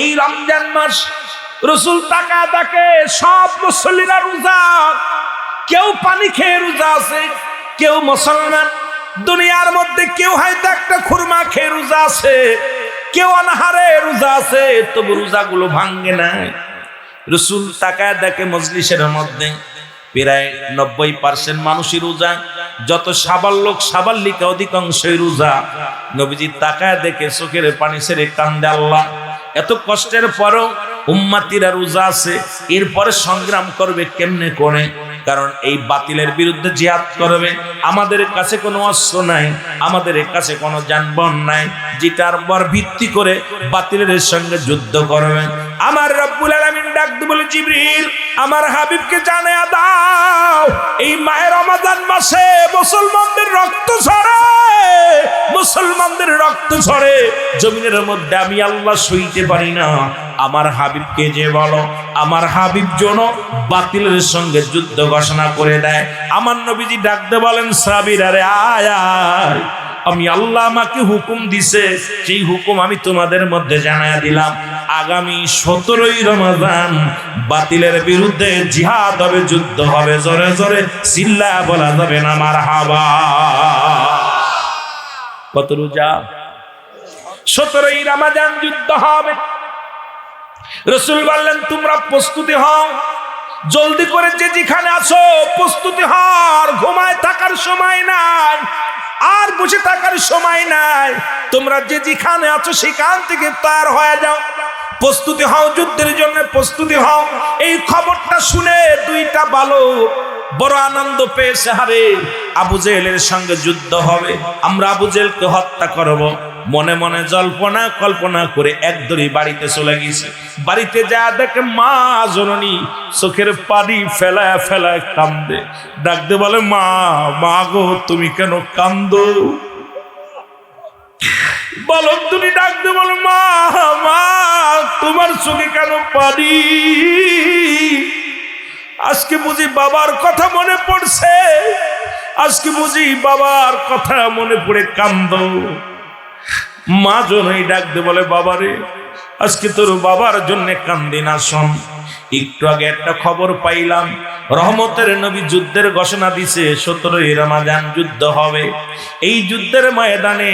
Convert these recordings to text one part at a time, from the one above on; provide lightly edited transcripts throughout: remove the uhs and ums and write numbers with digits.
এই রমজান মাস রাসূল তাকা দেখে সব মুসল্লিরা রোজা, কেউ পানি খেয়ে রোজা আছে, কেউ মুসলমান দুনিয়ার মধ্যে কেউ হয়তো একটা খুরমা খেয়ে রোজা আছে, কেউ অনাহারে রোজা আছে, তবু রোজাগুলো ভাঙ্গে না। রাসূল তাকায় দেখে মজলিসের মধ্যে প্রায় 90% মানুষই রোজা, যত সাবাল লোক সাবাল্লিকা অধিকাংশই রোজা। নবীজি তাকায় দেখে চোখের পানি ছেড়ে কান্দে, আল্লাহ এত কষ্টের পরও উম্মতিরা রোজা আছে, এরপরে সংগ্রাম করবে কেমনে করে? কারণ এই বাতিলের বিরুদ্ধে জিহাদ করবে, আমাদের কাছে কোনো অস্ত্র নাই, আমাদের কাছে কোনো যানবাহন নাই, যেটার উপর ভিত্তি করে বাতিলের সঙ্গে যুদ্ধ করবে। আমার রব্বুল আলামিন ডাক দিয়ে বলে, জিবরিল আমার হাবিবকে জানিয়ে দাও এই মাহে রমাদান মাসে মুসলমানদের রক্ত ঝরে, মুসলমানদের রক্ত ঝরে জমিনের মধ্যে, আমি আল্লাহ সইতে পারি না। আমার হাবিবকে যে বলো, আমার হাবিব যেন বাতিলের সঙ্গে যুদ্ধ ঘোষণা করে দেয়। আমার নবীজি ডাকতে বলেন, সাবির আরে আয় আয়, আমি আল্লাহ আমাকে হুকুম দিছে, সেই হুকুম আমি তোমাদের মধ্যে জানায়া দিলাম। আগামী 17ই রমাদান বাতিলের বিরুদ্ধে জিহাদ হবে, যুদ্ধ হবে, জোরে জোরে চিল্লা বলা যাবে না মারহাবা। কত রোজা? 17ই রমাদান যুদ্ধ হবে। রাসূল বললেন, তোমরা প্রস্তুতি হও, জলদি করে যে যেখানে আছো প্রস্তুতি হও, ঘুমায় থাকার সময় নাই, আর বসে থাকার সময় নাই, তোমরা যে যেখানে আছো সেখান থেকে পার হয়ে যাও, প্রস্তুতি হও, যুদ্ধের জন্য প্রস্তুতি হও। এই খবরটা শুনে দুইটা বালক বড় আনন্দ পেয়েছে, হারে আবু জেহেলের সঙ্গে যুদ্ধ হবে, আমরা আবু জেহেলকে হত্যা করব। মনে মনে জল্পনা কল্পনা করে একদরই বাড়িতে চলে গেছে। বাড়িতে যা দেখে মা জননী চোখের পানি ফেলায় ফেলায় কান্দে, ডাকতে বলে, মা মা গো তুমি কেন কান্দো? বালক দুটি ডাকতে বলে, মা মা তোমার চোখে কেন পানি? আজকে বুঝি বাবার কথা মনে পড়ছে, আজকে বুঝি বাবার কথা মনে পড়ে কান্দো। মা জনই ডাকতে বলে, বাবারে আজকে তোর বাবার জন্য কান্দি না, শোন একটু আগে একটা খবর পাইলাম, রহমতের নবী যুদ্ধের ঘোষণা দিছে, 17ই রমাদান যুদ্ধ হবে। এই যুদ্ধের ময়দানে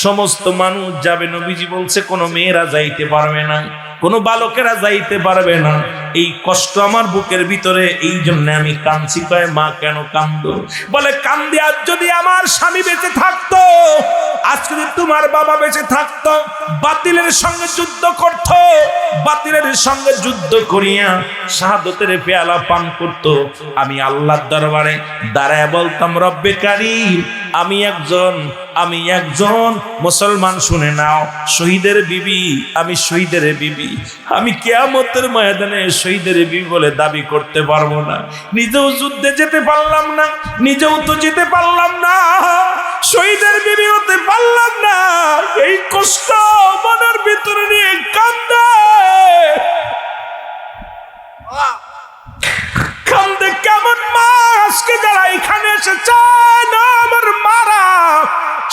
সমস্ত মানুষ যাবে, নবীজি বলছে কোনো মেয়েরা যাইতে পারবে না, কোনো বালকেরা যাইতে পারবে না। এই কষ্ট আমার বুকের ভিতরে, এই জন্য আমি কাঁদছি। কয়, মা কেন কান্দো? বলে, কান্দি আজ যদি আমার স্বামী বেঁচে থাকতো, আজ যদি তোমার বাবা বেঁচে থাকতো, বাতিলের সঙ্গে যুদ্ধ করত, বাতিলের সঙ্গে যুদ্ধ করিয়া শাহাদতের পেয়ালা পান করত, আমি আল্লাহর দরবারে দাঁড়ায় বলতাম, রব্বে কারীম আমি একজন মুসলমান, শুনে নাও, শহীদের বিবি, আমি শহীদের বিবি, আমি কিয়ামতের ময়দানে শহীদের বিবি বলে দাবি করতে পারবো না। নিজেও যুদ্ধে যেতে পারলাম না, নিজেও তো যেতে পারলাম না, শহীদের বিবি হতে পারলাম না, এই কষ্ট মনের ভিতরে নিয়ে কান্দে কান্দে। কেমন মা আজকে যারা এখানে এসে চায় না আমার মারা,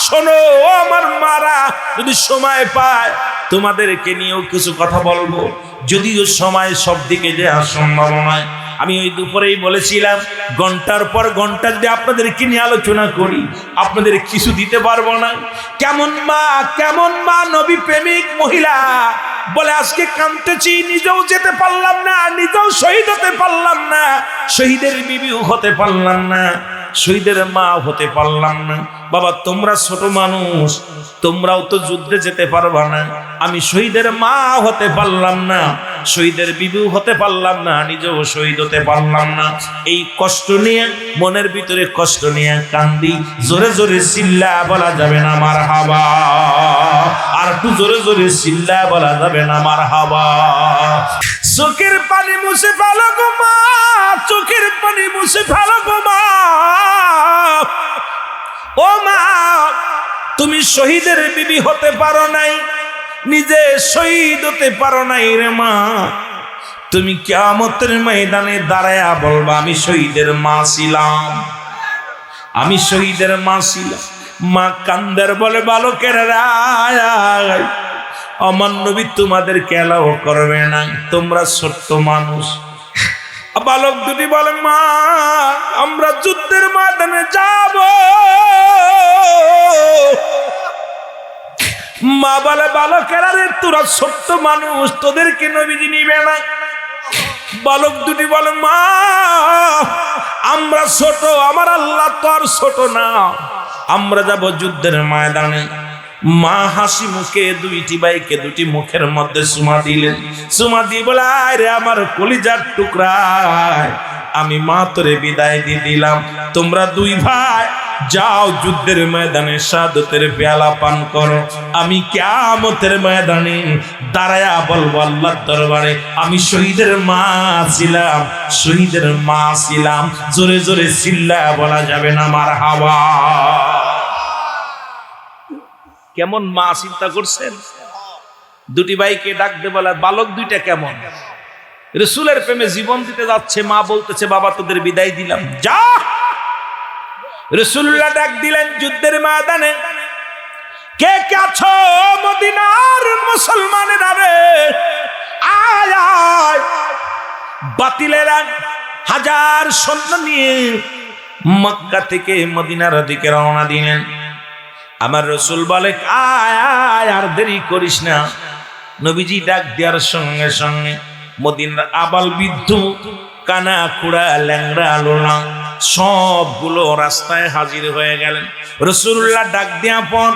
শোনো আমার মারা, যদি সময় পায় তোমাদেরকে নিয়েও কিছু কথা বলবো, যদিও সময় সব দিকে যাওয়া সম্ভব নয়। আমি ওই দুপুরেই বলেছিলাম, ঘন্টার পর ঘন্টা যদি আপনাদেরকে নিয়ে আলোচনা করি, আপনাদের কিছু দিতে পারবো না। কেমন মা নবী প্রেমিক মহিলা বলে, আজকে কাঁদতেছি, নিজেও যেতে পারলাম না, নিজেও শহীদ হতে পারলাম না, শহীদের বিবিও হতে পারলাম না, শহীদের মা হতে পারলাম না। বাবা তোমরা ছোট মানুষ, তোমরাও তো যুদ্ধে যেতে পারবা না, আমি শহীদের মা হতে পারলাম না, শহীদের বিবিও হতে পারলাম না, নিজেও শহীদ হতে পারলাম না। এই কষ্ট নিয়ে, মনের ভিতরে কষ্ট নিয়ে কান্দি। জোরে জোরে চিল্লা বলা যাবে না মারহাবা, আর একটু জোরে জোরে চিল্লা বলা যাবে না মারহাবা। চোখের পানি মুছে ফেলো গো মা, চোখের পানি মুছে ফেলো গো মা। ও মা, তুমি শহীদের বিবি হতে পারো নাই, নিজে শহীদ হতে পারো নাই রে মা, তুমি কিয়ামতের ময়দানে দাঁড়ায়া বলবা, আমি শহীদের মা ছিলাম, আমি শহীদের মা ছিলাম। মা কান্দের বলে, বালকের রায় আমার নবী তোমাদেরকে এলাও করবে না, তোমরা ছোট্ট মানুষ। বালক দুটি বলে মা আমরা যুদ্ধের ময়দানে যাব। মা বলে বালকেরা রে তোরা ছোট্ট মানুষ, তোদেরকে নবীজি নিবে না। বালক দুটি বলে মা আমরা ছোট, আমার আল্লাহ তো আর ছোট না, আমরা যাব যুদ্ধের ময়দানে। মা হাসি মুখে দুইটি ভাইকে দুটি মুখের মধ্যে চুমা দিলেন। চুমা দিয়ে বলে আরে আমার কলিজার টুকরা, আমি মা তোরে বিদায় দিয়ে দিলাম। তোমরা দুই ভাই যাও যুদ্ধের ময়দানে শাহাদাতের পেয়ালা পান করো। আমি কিয়ামতের ময়দানে দাঁড়ায়া বলবো আল্লাহর দরবারে আমি শহীদের মা ছিলাম, শহীদের মা ছিলাম। জোরে জোরে চিল্লায়া বলা যাবে না মারহাবা। কেমন মা চিন্তা করছেন? দুটি ভাইকে ডাক দে বলে বালক দুইটা কেমন? রাসূলের প্রেমে জীবন দিতে যাচ্ছে, মা বলতেছে বাবা তোদের বিদায় দিলাম, যা। রাসূলুল্লাহ ডাক দিলেন যুদ্ধের ময়দানে কে কে আছো মদিনার মুসলমানেরা রে, আয় আয়। বাতিলেরা হাজার সৈন্য নিয়ে মক্কা থেকে মদিনার দিকে রওনা দিলেন। আমার রাসূল বলে আয় আয়, আর দেরি করিস না। নবীজি ডাক দেওয়ার সঙ্গে সঙ্গে মদিনার আবাল বৃদ্ধ কানা খুড়া ল্যাংড়া লোলা সবগুলো রাস্তায় হাজির হয়ে গেলেন। রাসূলুল্লাহ ডাক দেওয়ার পর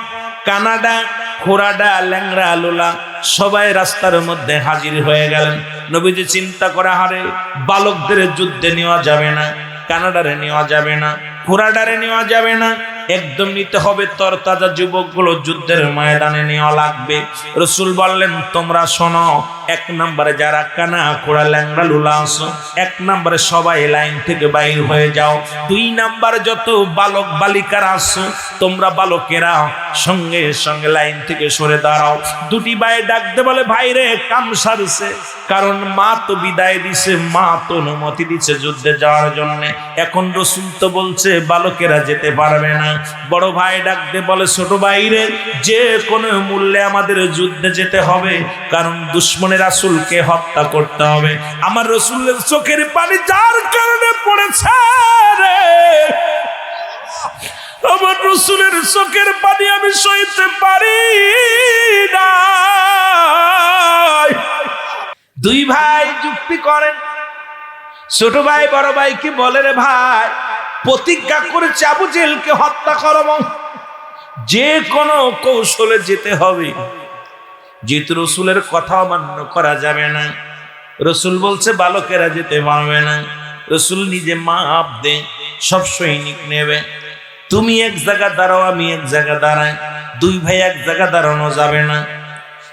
কানাডা খুড়াডা ল্যাংড়া লোলা সবাই রাস্তার মধ্যে হাজির হয়ে গেলেন। নবীজি চিন্তা করে হারে বালকদের যুদ্ধে নেওয়া যাবে না, কানাডারে নেওয়া যাবে না, খুড়াডারে নেওয়া যাবে না, একদম নিতে হবে তরতাজা যুবকগুলো যুদ্ধের ময়দানে নেওয়া লাগবে। রাসূল বললেন তোমরা শোনো, এক নম্বরে যারা কানা খোড়া ল্যাংড়া লুলা আছো এক নম্বরে সবাই লাইন থেকে বাইর হয়ে যাও। দুই নম্বরে যত বালক বালিকারা আছো তোমরা বালকেরা সঙ্গে সঙ্গে লাইন থেকে সরে দাঁড়াও। দুটি ভাই ডাকতে বলে ভাই রে কাম সারছে, কারণ মা তো বিদায় দিছে, মা তো অনুমতি দিছে যুদ্ধে যাওয়ার জন্য। এখন রাসূল তো বলছে বালকেরা যেতে পারবে না। বড় ভাই ডাকতে বলে ছোট ভাই রে যে কোনো মূল্যে আমাদের যুদ্ধে যেতে হবে, কারণ দুশমনের রাসূলকে হত্যা করতে হবে। আমার রাসূলের চোখের পানি যার কারণে পড়েছে রে, আমার রাসূলের চোখের পানি আমি সইতে পারি না। দুই ভাই যুক্তি করেন। ছোট ভাই বড় ভাইকে বলে রে ভাই প্রতিজ্ঞা করেছে আবু জেহেলকে হত্যা করব, যে কোনো কৌশলে যেতে হবে, যেহেতু রাসূলের কথা অমান্য করা যাবে না। রাসূল বলছে বালকেরা যেতে পারবে না। রাসূল নিজে মাপ দে, সব সৈনিক নেবে, তুমি এক জায়গা দাঁড়াও আমি এক জায়গা দাঁড়াই, দুই ভাই এক জায়গা দাঁড়ানো যাবে না।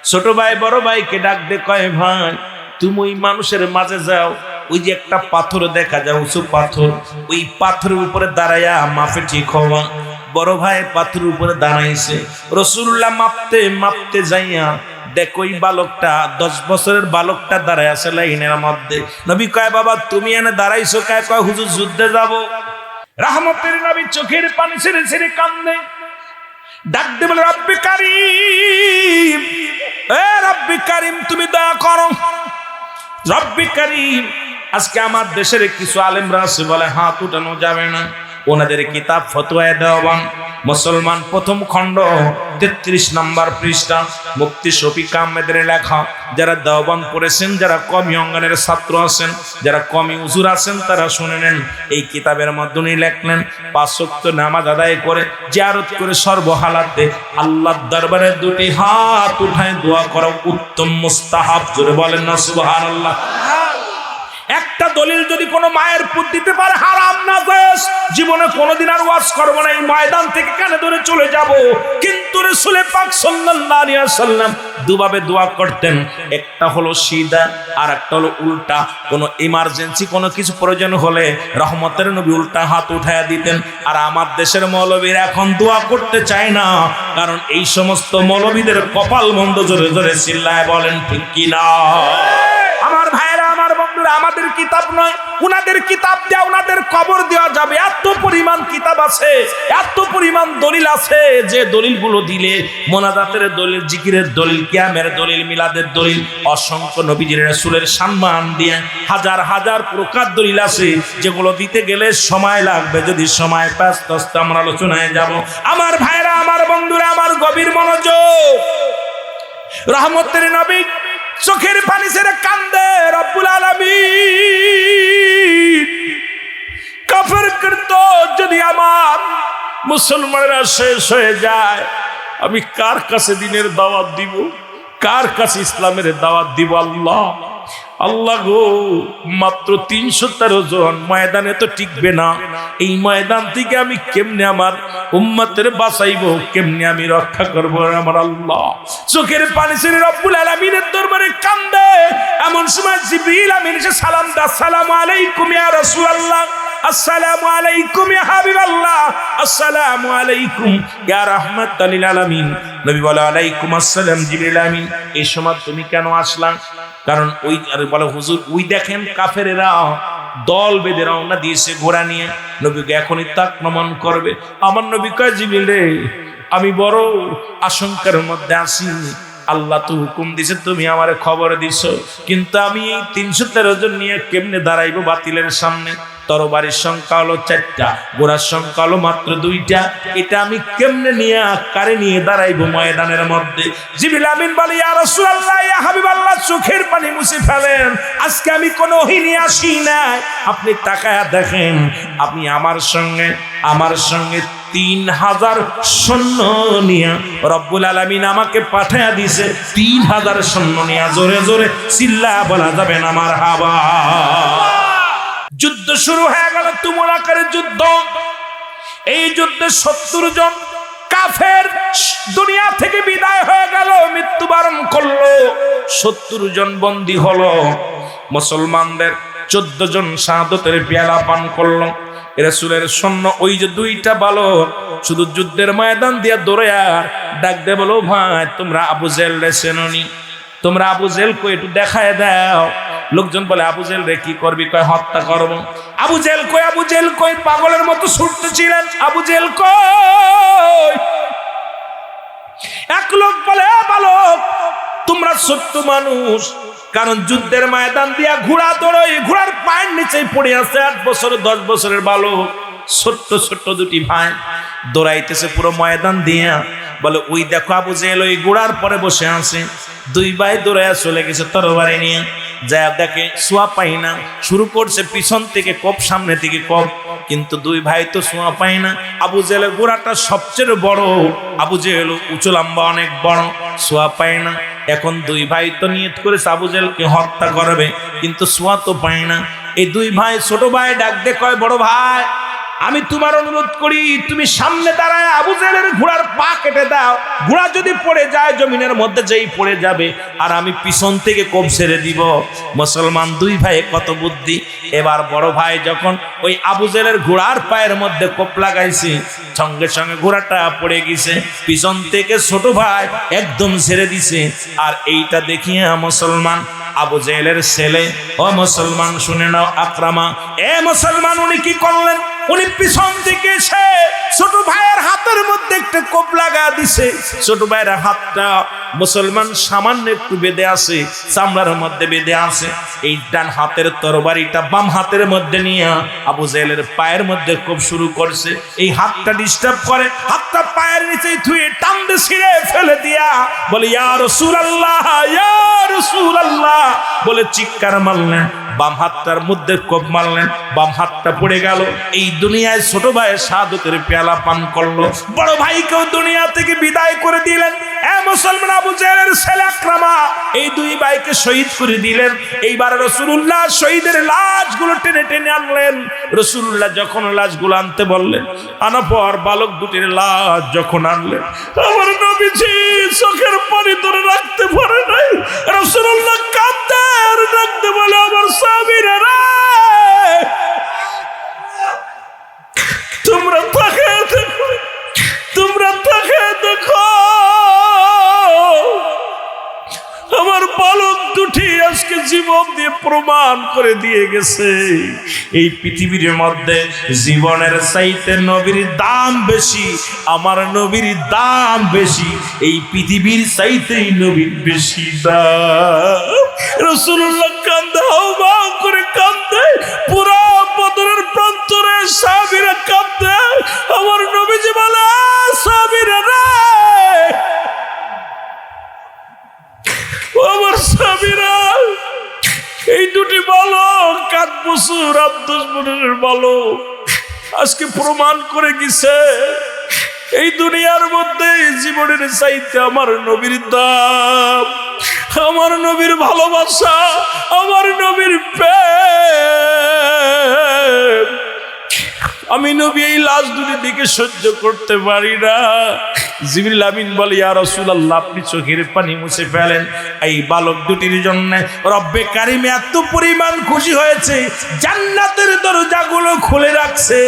ছোট ভাই বড় ভাইকে ডাক দে কয় ভাই তুমি ওই মানুষের মাঝে যাও, ওই যে একটা পাথর দেখা যায় উঁচু পাথর, ওই পাথরের উপরে দাঁড়াইয়া মাপে ঠিক হওয়া। বড় ভাই পাথরের উপরে দাঁড়াইছে। রাসূলুল্লাহ মাপতে মাপতে যাইয়া দেখো ওই বালকটা 10 বছরের বালকটা দাঁড়ায় আছে লাইনের মধ্যে। নবী কয় বাবা তুমি এনে দাঁড়াইছো কয়? কয় হুজুর যুদ্ধে যাব। রাহমতের নবী চোখের পানি ছেড়ে ছেড়ে কান্দে, ডাক দে বলে রব্বি কারীম, এ রব্বি কারীম তুমি দয়া করো। রব্বি কারীম আজকে আমার দেশের কিছু আলেমরা আছে বলে হাত উঠানো যাবে না, ওনাদের কিতাব ফতোয়া দেওয়ান মুসলমান প্রথম খণ্ড 33 নম্বর পৃষ্ঠা মুফতি শফিক আহমেদের লেখা। যারা দেওবন্দ পড়েছেন, যারা কমি অঙ্গনের ছাত্র আছেন, যারা কমি হুজুর আছেন তারা শুনে নেন। এই কিতাবের মাধ্যমে লেখলেন 5 ওয়াক্ত নামাজ আদায় করে জিয়ারত করে সর্বহালাতে আল্লাহর দরবারে দুটি হাত উঠায় দোয়া করা উত্তম মুস্তাহাব। জোরে বলেন না সুবহানাল্লাহ। একটা দলিল যদি কোনো মায়ের পুত দিতে পারে হারাম না জায়েজ, জীবনে কোনোদিন আর ওয়াজ করব না, এই ময়দান থেকে কানে ধরে চলে যাব। কিন্তু রাসূল পাক সাল্লাল্লাহু আলাইহি ওয়াসাল্লাম দুভাবে দোয়া করতেন, একটা হলো সিধা আর একটা হলো উল্টা। কোনো ইমার্জেন্সি কোনো কিছু প্রয়োজন হলে রহমতের নবী উল্টা হাত উঠায়া দিতেন। আর আমার দেশের মৌলবীরা এখন দোয়া করতে চায় না, কারণ এই সমস্ত মৌলবীদের কপাল মন্দ। জোরে জোরে চিল্লায় বলেন ঠিক কি না? আমার ভাইরা আমার বন্ধুরা আমাদের কিতাব নয়, উনাদের কিতাব দেওয়া উনাদের কবর দেওয়া যাবে। এত পরিমাণ কিতাব আছে, এত পরিমাণ দলিল আছে, যে দলিলগুলো দিলে মোনাজাতের দলিল, জিকিরের দলিল, কিয়ামের দলিল, মিলাদের দলিল, অসংখ্য নবীজির রাসূলের সম্মান দিয়ে হাজার হাজার প্রকার দলিল আছে, যেগুলো দিতে গেলে সময় লাগবে। যদি সময় পাস তো আমরা আলোচনায় যাব। আমার ভাইরা, আমার বন্ধুরা, আমার গভীর মনোযোগ। রহমতের নবী চোখের পানি ছেড়ে কান্দে, রব্বুল আলামিন কাফের করত যদি আমার মুসলমানেরা শেষ হয়ে যায়, আমি কার কাছে দিনের দাওয়াত দিব, কার কাছে ইসলামের দাওয়াত দিব? আল্লাহ আল্লাহ গো, মাত্র 313 জন ময়দানে তো টিকবে না। এই ময়দান থেকে আমি কেমনে আমার উম্মতের বাঁচাইবো, কেমনে আমি রক্ষা করবো? আমার আল্লাহ চোখের পানি ছেড়ে রব্বুল আলামিনের দরবারে কান্দে। এমন সময় জিবরিল আমিন এসে সালাম দেয়, আসসালামু আলাইকুম ইয়া রাসূলুল্লাহ, আসসালামু আলাইকুম ইয়া হাবিবাল্লাহ, আসসালামু আলাইকুম ইয়া রাহমাতাল লিল আলামিন। নবী বলে, আলাইকুম আসসালাম জিবরিল আমিন, এই সময় তুমি কেন আসলা? কারণ ওই আর বলে, হুজুর ওই দেখেন কাফেরেরা দল বেঁধে রওনা দিয়েছে ঘোড়া নিয়ে, নবীকে এখনই আক্রমণ করবে। আমার নবী কয়, জিবরিল রে, আমি বড় আশঙ্কার মধ্যে আছি। আল্লাহ তো হুকুম দিছে, তুমি আমারে খবর দিছো, কিন্তু আমি এই 313 জন নিয়ে কেমনে দাঁড়াইবো বাতিলের সামনে? তরবারির সংখ্যা হলো 4টা, ঘোড়ার সংখ্যা হলো মাত্র 2টা। এটা আমি কেমনে নিয়ে কারে নিয়ে দাঁড়াইবো ময়দানের মধ্যে? জিবরিল আমিন বলে, ইয়া রাসূলুল্লাহ, ইয়া হাবিবাল্লাহ, চোখের পানি মুছে ফেলেন। আজকে আমি কোনো ওহী নিয়ে আসি নাই। আপনি তাকায়া দেখেন, আপনি আমার সঙ্গে 3000 সৈন্য নিয়ে রব্বুল আলামিন আমাকে পাঠায়া দিছে। 3000 সৈন্য নিয়ে, জোরে জোরে চিল্লা বলা যাবে না মারহাবা। যুদ্ধ শুরু হয়ে গেল, তুমুল আকারের যুদ্ধ। এই যুদ্ধে 70 জন কাফের দুনিয়া থেকে বিদায় হয়ে গেল, মৃত্যুবরণ করলো। 70 জন বন্দী হলো। মুসলমানদের 14 জন শাহাদাতের পেয়ালা পান করলো। রাসূলের সৈন্য ওই যে 2টা বালক শুধু যুদ্ধের ময়দান দিয়া দৌড়ে আর ডাক দে, বলো ভাই তোমরা আবু জেহেল রে চেনোনি? তোমরা আবু জেহেল কই একটু দেখায় দাও। লোকজন বলে, আবু জেহেল রে কি করবি? কয়, হত্যা করবো। আবু জেহেল কই? আবু জেহেল কই? পাগলের মতো ছুটতেছিলেন। আবু জেহেল কই? এক লোক বলে, বালক তোমরা ছোট্ট মানুষ, কারণ যুদ্ধের ময়দান দিয়া ঘোড়া দৌড়ই, ঘোড়ার পায়ের নিচে পড়ে আছে 8 বছর 10 বছরের বালক, ছোট্ট ছোট্ট 2টি ভাই দৌড়াইতেছে পুরো ময়দান দিয়া। বলে, ওই দেখো আবু জেহেল ওই ঘোড়ার পরে বসে আছে। 2 ভাই দৌড়াইয়া চলে গেছে তরবারি নিয়ে। যা দেখে সোয়া পাই না, শুরু করছে পিছন থেকে কোপ, সামনে থেকে কোপ, কিন্তু 2 ভাই তো সোয়া পায় না। আবু জেহেলের ঘোড়াটা সবচেয়ে বড়, আবু জেহেল উঁচু লম্বা অনেক বড়, সোয়া পায় না। এখন 2 ভাই তো নিয়ত করেছে আবু জেহেলকে হত্যা করবে, কিন্তু সোয়া তো পায় না। এই 2 ভাই, ছোট ভাই ডাক দে কয়, বড় ভাই আমি তোমার অনুরোধ করি, তুমি সামনে দাঁড়ায় আবু জেহেলের ঘোড়ার পা কেটে দাও। ঘোড়া যদি পড়ে যায় জমিনের মধ্যে, যেই পড়ে যাবে, আর আমি পিছন থেকে কোপ ছেড়ে দিব। মুসলমান 2 ভাই কত বুদ্ধি। এবার বড় ভাই যখন ওই আবু জেহেলের ঘোড়ার পায়ের মধ্যে কোপ লাগাইছে, সঙ্গে সঙ্গে ঘোড়াটা পড়ে গেছে। পিছন থেকে ছোট ভাই একদম ছেড়ে দিছে। আর এইটা দেখিয়ে মুসলমান আবু জেহেলের ছেলে, ও মুসলমান শুনে নাও আকরামা, এ মুসলমান উনি কি করলেন? উনি পিছন থেকে এসে ছোট ভাইয়ের হাতের মধ্যে একটা কোপ লাগা দিছে। ছোট ভাইয়ের হাতটা মুসলমান সামান্য একটু বেঁধে আছে, চামড়ার মধ্যে বেঁধে আছে। এই ডান হাতের তরবারিটা বাম হাতের মধ্যে নিয়ে আবু জেহেলের পায়ের মধ্যে কোপ শুরু করছে। এই হাতটা ডিস্টার্ব করে, হাতটা পায়ের নিচে থুয়ে টানতে ছিঁড়ে ফেলে দিয়া বলে, ইয়া রাসূলুল্লাহ, ইয়া রাসূলুল্লাহ বলে চিৎকার মারলেন। বাম হাতটার মধ্যে কোপ মারলেন, বাম হাতটা পড়ে গেল। এই দুনিয়ায় ছোট ভাই শাহাদাতের পেয়ালা পান করলো, বড় ভাইকেও দুনিয়া থেকে বিদায় করে দিলেন। এ মুসলমান, আবু জেহেলের ছেলে আকরামা এই 2 ভাইকে শহীদ করে দিলেন। এইবার রাসূলুল্লাহ শহীদের লাশগুলো টেনে টেনে আনলেন। রাসূলুল্লাহ যখন লাশগুলো আনতে বললেন, আনা পর বালক 2টির লাশ যখন আনলেন, আমার নবীজি চোখের পানি ধরে রাখতে পারে নাই। রাসূলুল্লাহ কাঁদতে আর ডাকতে বলে, আমার সাহাবীরা রে, তোমরা তাকায় দেখো, তোমরা তাকায় দেখো, আমার বালক 2টি আজকে জীবন দিয়ে প্রমাণ করে দিয়ে গেছে এই পৃথিবীর মধ্যে জীবনের চাইতে নবীর দাম বেশি, আমার নবীর দাম বেশি, এই পৃথিবীর চাইতেই নবীর বেশি দাম। রাসূলুল্লাহ কান্দে, হাউমাউ করে কান্দে, পুরা বদরের প্রান্তরে সাহাবীরা কান্দে। আমার নবীজি বলে, সাহাবীরা রে, আমার সাহাবীরা, এই দুটি বালক 7 বছর 10 বছরের বালক আজকে প্রমাণ করে গেছে এই দুনিয়ার মধ্যে জীবনের চাইতে আমার নবীর দাম, আমার নবীর ভালোবাসা, আমার নবীর প্রেম। আমি নবী এই লাশ দুটির দিকে সহ্য করতে পারি না। জিবরিল আমিন বলে, ইয়া রাসূলুল্লাহ, আপনি চোখের পানি মুছে ফেলেন। এই বালক দুটির জন্য রব্বে কারিম এত পরিমাণ খুশি হয়েছে, জান্নাতের দরজাগুলো খুলে রাখছে,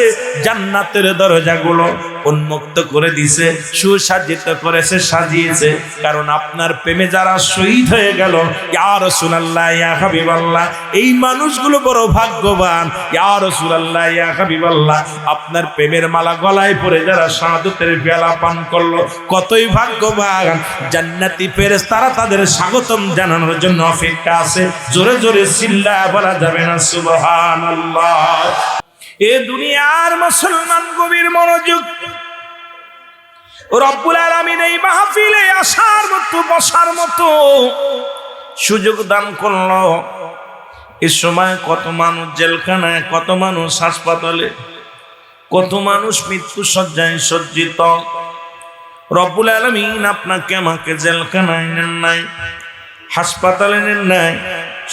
জান্নাতের দরজাগুলো উন্মুক্ত করে দিছে, সুসজ্জিত করেছে, সাজিয়েছে। কারণ আপনার প্রেমে যারা শহীদ হয়ে গেল, ইয়া রাসূলুল্লাহ, ইয়া হাবিবাল্লাহ, এই মানুষগুলো বড় ভাগ্যবান। ইয়া রাসূলুল্লাহ, ইয়া হাবিবাল্লাহ, আপনার প্রেমের মালা গলায় পরে যারা শাহাদাতের পেয়ালা পান করলো, কতই ভাগ্যবান। জান্নাতি ফেরেশতারা তাদের স্বাগতম জানানোর জন্য অপেক্ষা আছে। জোরে জোরে চিল্লায় বলা যাবে না সুবহানাল্লাহ। এ দুনিয়ার মুসলমান গভীর মনোযোগ। রব্বুল আলামিন এই মাহফিলে আসার মতো, বসার মতো সুযোগ দান করলো। এ সময় কত মানুষ জেলখানায়, কত মানুষ হাসপাতালে, কত মানুষ মৃত্যু শয্যায় সজ্জিত। রব্বুল আলামিন আপনাকে আমাকে জেলখানায় নেন নাই, হাসপাতালে নেন নাই,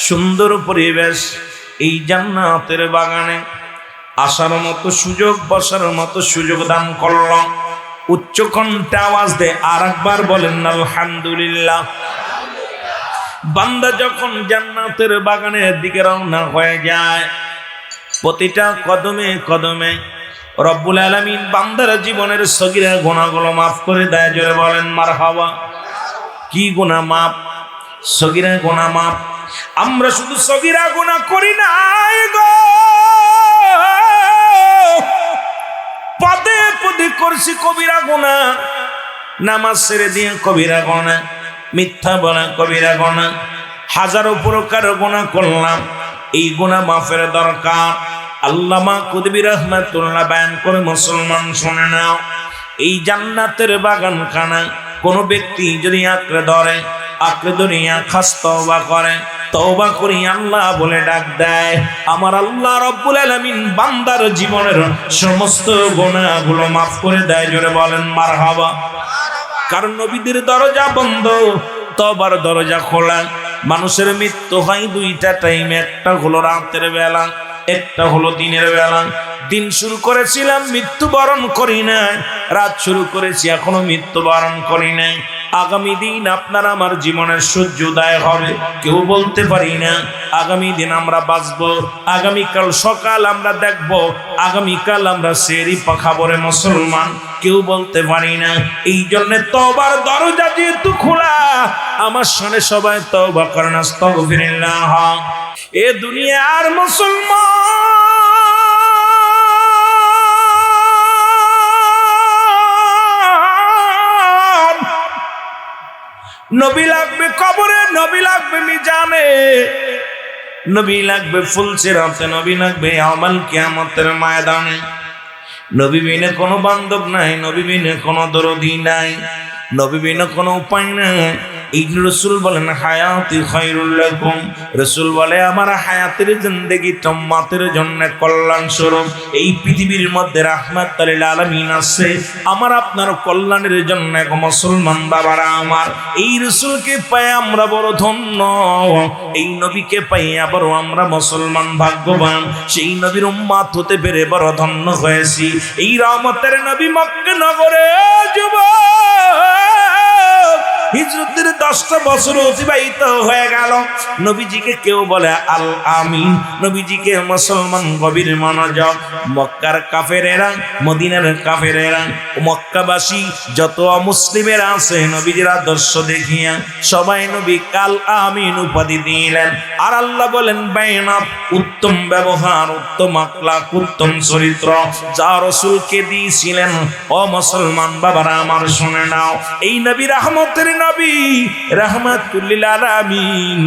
সুন্দর পরিবেশ এই জান্নাতের বাগানে আসার মতো সুযোগ, বসার মতো সুযোগ দান করল। উচ্চ কণ্ঠে আওয়াজ দে আর একবার বলেন আলহামদুলিল্লাহ। বান্দা যখন জান্নাতের বাগানের দিকে রওনা হয়ে যায়, প্রতিটা কদমে কদমে রব্বুল আলামিন বান্দার জীবনের সগীরা গুনাহগুলো মাফ করে দেয়। জোরে বলেন মারহাবা। কি গুনাহ মাফ? সগীরা গুনাহ মাফ। আমরা শুধু সগীরা গুনাহ করি না গো, পদে পদে করছি কবিরা গুনাহ। নামাজ ছেড়ে দিয়ে কবিরা গুনাহ, মিথ্যা বলা কবিরা গুনাহ, হাজারো প্রকার গুনাহ করলাম। এই গুনাহ মাফের দরকার। আল্লামা কুতুবী রাহমাতুল্লাহ বয়ান করে, মুসলমান শুনে নাও, এই জান্নাতের বাগানখানা কোন ব্যক্তি যদি আঁকড়ে ধরে, আঁকড়ে ধরিয়া খাস তওবা করে, তওবা করি আল্লাহ বলে ডাক দেয়, আমার আল্লাহ রব্বুল আলামিন বান্দার জীবনের সমস্ত গুনাহগুলো মাফ করে দেয়। জোরে বলেন মারহাবা। কারণ নবীদের দরজা বন্ধ, তওবার দরজা খোলা। মানুষের মৃত্যু হয় দুইটা টাইমে, একটা হলো রাতের বেলা, একটা হলো দিনের বেলা। দিন শুরু করেছিলাম, মৃত্যুবরণ করি নাই। রাত শুরু করেছি, এখনো মৃত্যুবরণ করি নাই। আগামী দিন আপনার আমার জীবনের সূর্যোদয় হবে, কেউ বলতে পারি না। আগামী দিন আমরা বাঁচবো, আগামীকাল সকাল আমরা দেখব, আগামীকাল আমরা সেরি খাবরে মুসলমান, কেউ বলতে পারি না। এই জন্য তওবার দরজা যেহেতু খোলা, আমার সামনে সবাই তওবা করেন, আস্তাগফিরুল্লাহ। এ দুনিয়ার মুসলমান, নবী লাগবে কবরে, নবী লাগবে মিজানে, নবী লাগবে ফুলসিরাতে, নবী লাগবে ইয়াউমাল কিয়ামতের ময়দানে। নবী বিনে কোনো বান্ধব নাই, নবী বিনে কোনো দরদি নাই, নবী বিনে কোনো উপায় নাই। এই রাসূল বলেন হায়াতি খায়রুল লাকুম, রাসূল বলে আমার হায়াতের জিন্দেগি উম্মতের জন্য কল্যাণ স্বরূপ। এই পৃথিবীর মধ্যে রাহমাতুল লিল আলামিন আছে আমার আপনার কল্যাণের জন্য। মুসলমান বাবারা আমার, এই রাসূলকে পেয়ে আমরা বড় ধন্য, এই নবীকে পেয়ে আবার আমরা মুসলমান ভাগ্যবান। সেই নবীর উম্মত হতে পেরে বড় ধন্য হয়েছি। এই রহমতের নবী মক্কা নগরে যুবক হিজরতের 10টা বছর অতিবাহিত হয়ে গেল। নবীজিকে কেউ বলে আল আমিন, নবীজিকে মুসলমান গভীর মনোযোগ। মক্কার কাফেরেরা, মদিনার কাফেরেরা, মক্কাবাসী যত মুসলিমেরা আছে নবীজির আদর্শ দেখিয়া সবাই নবী কাল আমিন উপাধি দিলেন। আর আল্লাহ বলেন বাইনাত, উত্তম ব্যবহার, উত্তম আখলাক, উত্তম চরিত্র যা রাসূলকে দিয়েছিলেন। ও মুসলমান বাবারা আমার শুনে নাও, এই নবী রহমতের নবী, রাহমাতুল লিল আলামিন।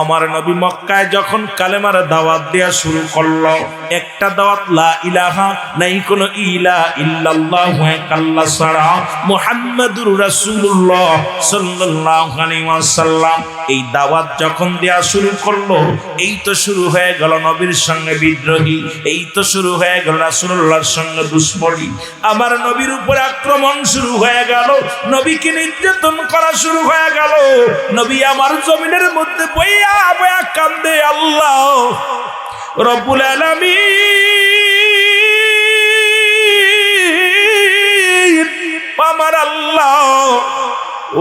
আমার নবী মক্কায় যখন কালেমার দাওয়াত দেয়া শুরু করলো, একটা দাওয়াত লা ইলাহা, নাই কোনো ইলা ইল্লাল্লাহু কাল্লা ছাড়া মুহাম্মাদুর রাসূলুল্লাহ সাল্লাল্লাহু আলাইহি ওয়াসাল্লাম, এই দাওয়াত যখন দেয়া শুরু করলো, এই তো শুরু হয়ে গেল নবীর সঙ্গে বিদ্রোহী, এই তো শুরু হয়ে গেল রাসূলুল্লাহর সঙ্গে দুশমনী। আমার নবীর উপর আক্রমণ শুরু হয়ে গেল, নবীকে নির্যাতন করা শুরু হয়ে গেল। নবী আমার জমিনের মধ্যে বইয়া বইয়া কান্দে, আল্লাহ রব্বুল আলামিন, আমার আল্লাহ,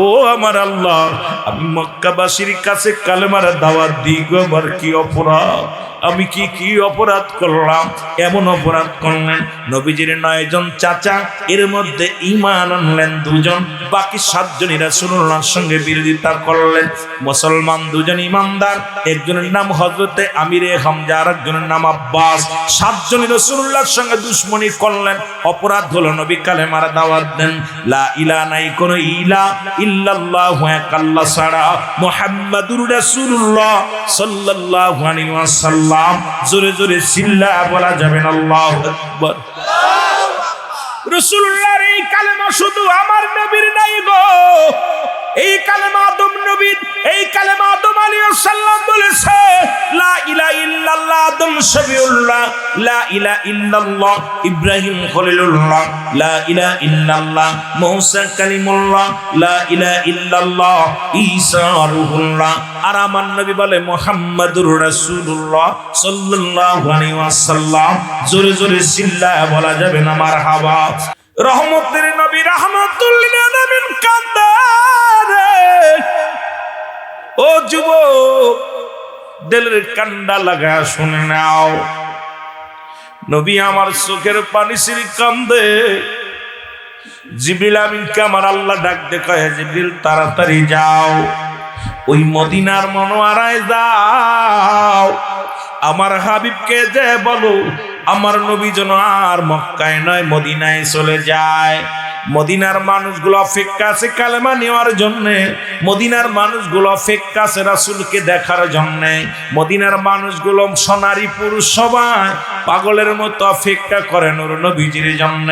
ও আমার আল্লাহ, আমি মক্কাবাসীর কাছে কালেমার দাওয়াত দিই গো, আমার কি অপরাধ, আমি কি অপরাধ করলাম? এমন অপরাধ করলেন নবীজির 9 জন চাচা, এর মধ্যে ঈমান আনলেন 2 জন, বাকি 7 জনই রাসূলুল্লাহর সঙ্গে বিরোধিতা করলেন। মুসলমান 2 জন ইমানদার, একজনের নাম হযরতে আমিরে হামজা, আর একজনের নাম আব্বাস। 7 জনই রাসূলুল্লাহর সঙ্গে দুশমনী করলেন। অপরাধ হলো নবী কালেমার দাওয়াত দেন, লা ইলাহা, নাই কোন ইলা ইল্লাল্লাহু কাল্লা ছাড়া মুহাম্মাদুর রাসূলুল্লাহ সাল্লাল্লাহু আলাইহি ওয়াসাল্লাম। জোরে জোরে চিল্লা বলা যাবে না আল্লাহু আকবার। রাসূলুল্লাহর এই কালেমা শুধু আমার নবীর নাই গো, এই কালেমা আদম নবীর, এই কালেমা আদম আলাইহিস সালাম বলেছে লা ইলাহা ইল্লাল্লাহ, আদম শফিউল্লাহ, লা ইলাহা ইল্লাল্লাহ ইব্রাহিম খলিলুল্লাহ, লা ইলাহা ইল্লাল্লাহ মূসা কালিমুল্লাহ, লা ইলাহা ইল্লাল্লাহ ঈসা রূহুল্লাহ। আর আমার নবী বলে মুহাম্মাদুর রাসূলুল্লাহ সাল্লাল্লাহু আলাইহি ওয়াসাল্লাম। জোরে জোরে চিল্লায়া বলা যাবে না মারহাবা। রহমতের নবী রাহমাতুল লিল আলামিন কান্দারে, ও যুবক দিলের কান্ডা লাগা শুনে নাও, নবী আমার চোখের পানি ছিঁড়ে কান্দে। জিবরিল আমিনকে আমার আল্লাহ ডাক দেখায়, জিবরিল তাড়াতাড়ি যাও, ওই মদিনার মনোয়ারায় যাও, আমার হাবিবকে যে বলো আমার নবী যেন আর মক্কায় নয় মদিনায় চলে যায়। মদিনার মানুষগুলো অপেক্ষা আছে কালেমা নেওয়ার জন্য, মদিনার মানুষগুলো অপেক্ষা আছে রাসূলকে দেখার জন্য, মদিনার মানুষগুলো সোনারী পুরুষ সবাই পাগলের মতো অপেক্ষা করে নূর নবীজির জন্য।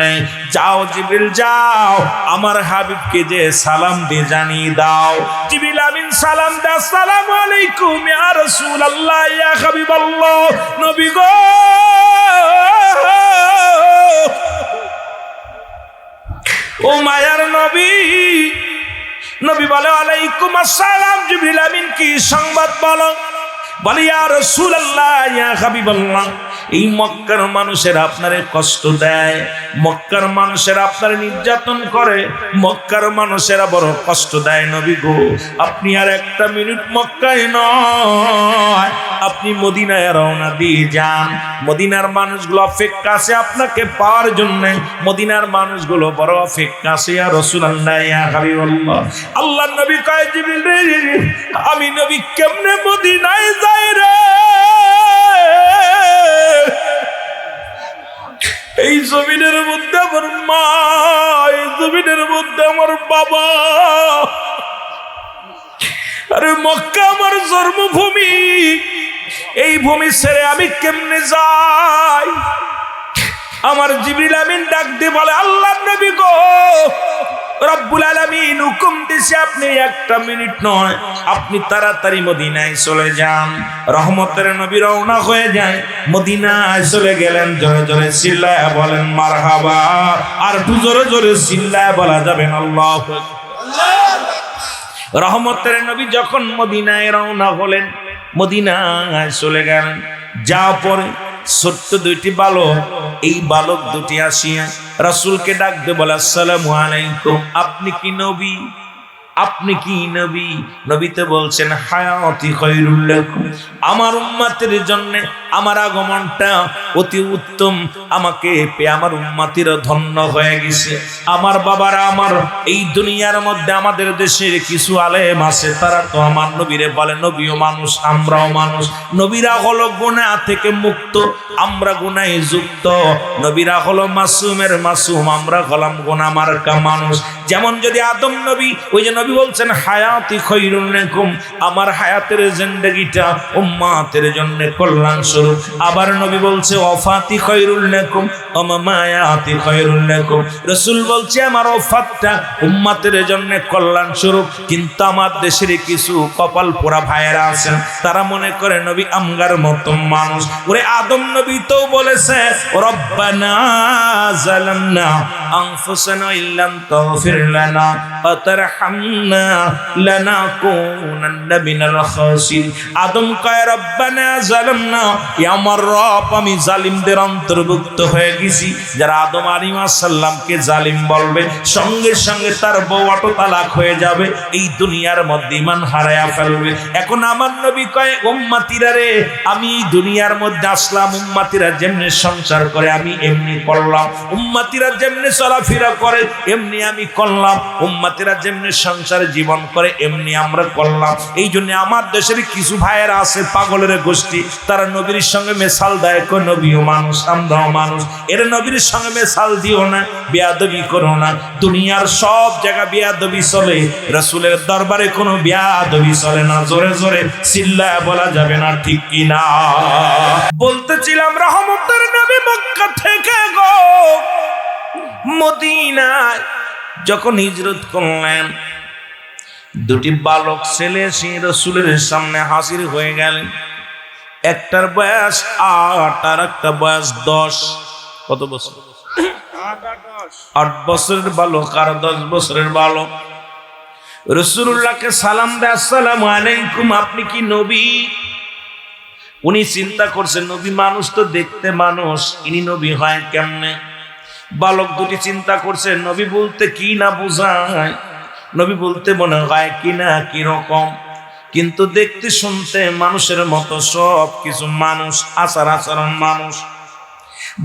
যাও জিবরিল যাও, আমার হাবিবকে যে সালাম দিয়ে জানিয়ে দাও। জিবরিল আমিন সালাম দেয়, আসসালামু আলাইকুম ইয়া রাসূলুল্লাহ, ইয়া হাবিবাল্লাহ, নবী গো। ও মায়ার নবী, নবী বলে আলাইকুম আসসালাম। জিবরিল আমিন কি সংবাদ বলো? বলে ইয়া রাসূলুল্লাহ, ইয়া হাবিবাল্লাহ, এই মক্কার মানুষের আপনারে কষ্ট দেয়, মক্কার মানুষেরা আপনারে নির্যাতন করে, মক্কার মানুষেরা বড় কষ্ট দেয়। নবী গো, আপনি আর একটা মিনিট মক্কায় নয়, আপনি মদিনায় রওনা দিয়ে যান। মদিনার মানুষগুলো অপেক্ষা আছে আপনাকে পাওয়ার জন্য, মদিনার মানুষগুলো বড় অপেক্ষা আছে ইয়া রাসূলুল্লাহ, ইয়া হাবিবাল্লাহ। আল্লাহর নবী কয় জিবরিল, আমি নবী কেমনে মদিনায় যাই রে? এই জমিনের মধ্যে আমার মা, এই জমিনের মধ্যে আমার বাবা, আরে মক্কা আমার জন্মভূমি, এই ভূমি ছেড়ে আমি কেমনে যাই? আমার জিবরিল আমিন ডাক দিয়ে বলে, আল্লাহর নবী গো, রব্বুল আলামিন হুকুম দিয়েছে আপনি একটা মিনিট নয়, আপনি তাড়াতাড়ি মদিনায় চলে যান। রহমতের নবী রওনা হয়ে যায়, মদিনায় চলে গেলেন। জোরে জোরে চিল্লায়া বলেন মারহাবা। আর জোরে জোরে চিল্লায়া বলা যাবেন আল্লাহু আকবার। রহমতের নবী যখন মদিনায় রওনা হলেন, মদিনায় চলে গেলেন, যাও পরে ছোট্ট 2টি বালক, এই বালক 2টি আসিয়া রাসূলকে ডাক দিয়ে বলে, আসসালামু আলাইকুম, আপনি কি নবী? আপনি কি নবী? নবীতে বলছেন হায়াতি খায়রুল লাকুম, আমার উম্মতের জন্য আমার আগমনটা অতি উত্তম, আমাকে পেয়ে আমার উম্মতিরা ধন্য হয়ে গেছে। আমার বাবারা, আমার এই দুনিয়ার মধ্যে আমাদের দেশের কিছু আলেম আছে, তারা তো আমার নবীরে বলে নবীও মানুষ, আমরাও মানুষ। নবীরা হলো গুনাহ থেকে মুক্ত, আমরা গুনাহে যুক্ত। নবীরা হলো মাসুমের মাসুম, আমরা হলাম গুনাহ মার্কা মানুষ। যেমন যদি আদম নবী, ওই যে নবী বলছেন হায়াতি খায়রুল লাকুম, আমার হায়াতের জিন্দেগিটা উম্মতের জন্য কল্যাণ স্বরূপ। আবার নবী বলছে ওয়াফাতি খায়রুল লাকুম ওয়া মামায়াতি খায়রুল লাকুম, রাসূল বলছে আমার ওয়াফাতটা উম্মতের জন্য কল্যাণ স্বরূপ। কিন্তু আমার দেশের কিছু কপাল পোড়া ভাইয়েরা আছেন, তারা মনে করে নবী আমগার মতো মানুষ। ওরে আদম নবী তো বলেছে রব্বানা যালামনা আনফুসানা ইল্লাম তাগফির লানা ওয়া তারহামনা লানাকুনান্না মিনাল খাসিরিন। আদম কয় রব্বানা যালামনা, আমার রব আমি জালিমদের অন্তর্ভুক্ত হয়ে গেছি। যারা আদম আলাইহিস সালামকে জালিম বলবে, সঙ্গে সঙ্গে তার বউ অটো তালাক হয়ে যাবে, এই দুনিয়ার মধ্যে ঈমান হারায়া ফেলবে। এখন আমার নবী কয় উম্মতিরা রে, আমি এই দুনিয়ার মধ্যে আসলাম, উম্মতিরা যেমনি সংসার করে আমি এমনি করলাম, উম্মতিরা যেমনি চলাফেরা করে এমনি আমি করলাম, উম্মতিরা যেমনি সংসারে জীবন করে এমনি আমরা করলাম। এই জন্য আমার দেশের কিছু ভাইয়েরা আছে পাগলের গোষ্ঠী, তারা নবীর সঙ্গে মেশাল দেয়, কই নবীও মানুষ আমরাও মানুষ। এর নবীর সঙ্গে মেশাল দিও না, বেয়াদবি করো না। দুনিয়ার সব জায়গা বেয়াদবি চলে, রাসূলের দরবারে কোনো বেয়াদবি চলে না। জোরে জোরে চিল্লায় বলা যাবে না, ঠিক কি না? বলতেছিলাম রহমতের নবী মক্কা থেকে গো মদিনায় যখন হিজরত করলেন, দুটি বালক ছেলে সেই রাসূলের সামনে হাজির হয়ে গেলেন। একটার বয়স 8 আর একটা বয়স 10। কত বছর? 8 বছরের বালক আর 10 বছরের বালক। রাসূলুল্লাহকে সালাম দেয়, আসসালামু আলাইকুম, আপনি কি নবী? উনি চিন্তা করছেন নবী মানুষ তো, দেখতে মানুষ, ইনি নবী হয় কেমনে? বালক দুটি চিন্তা করছে নবী বলতে কি না বোঝায়, নবী বলতে মনে হয় কি না কি রকম, কিন্তু দেখতে শুনতে মানুষের মতো, সব কিছু মানুষ, আচার আচরণ মানুষ।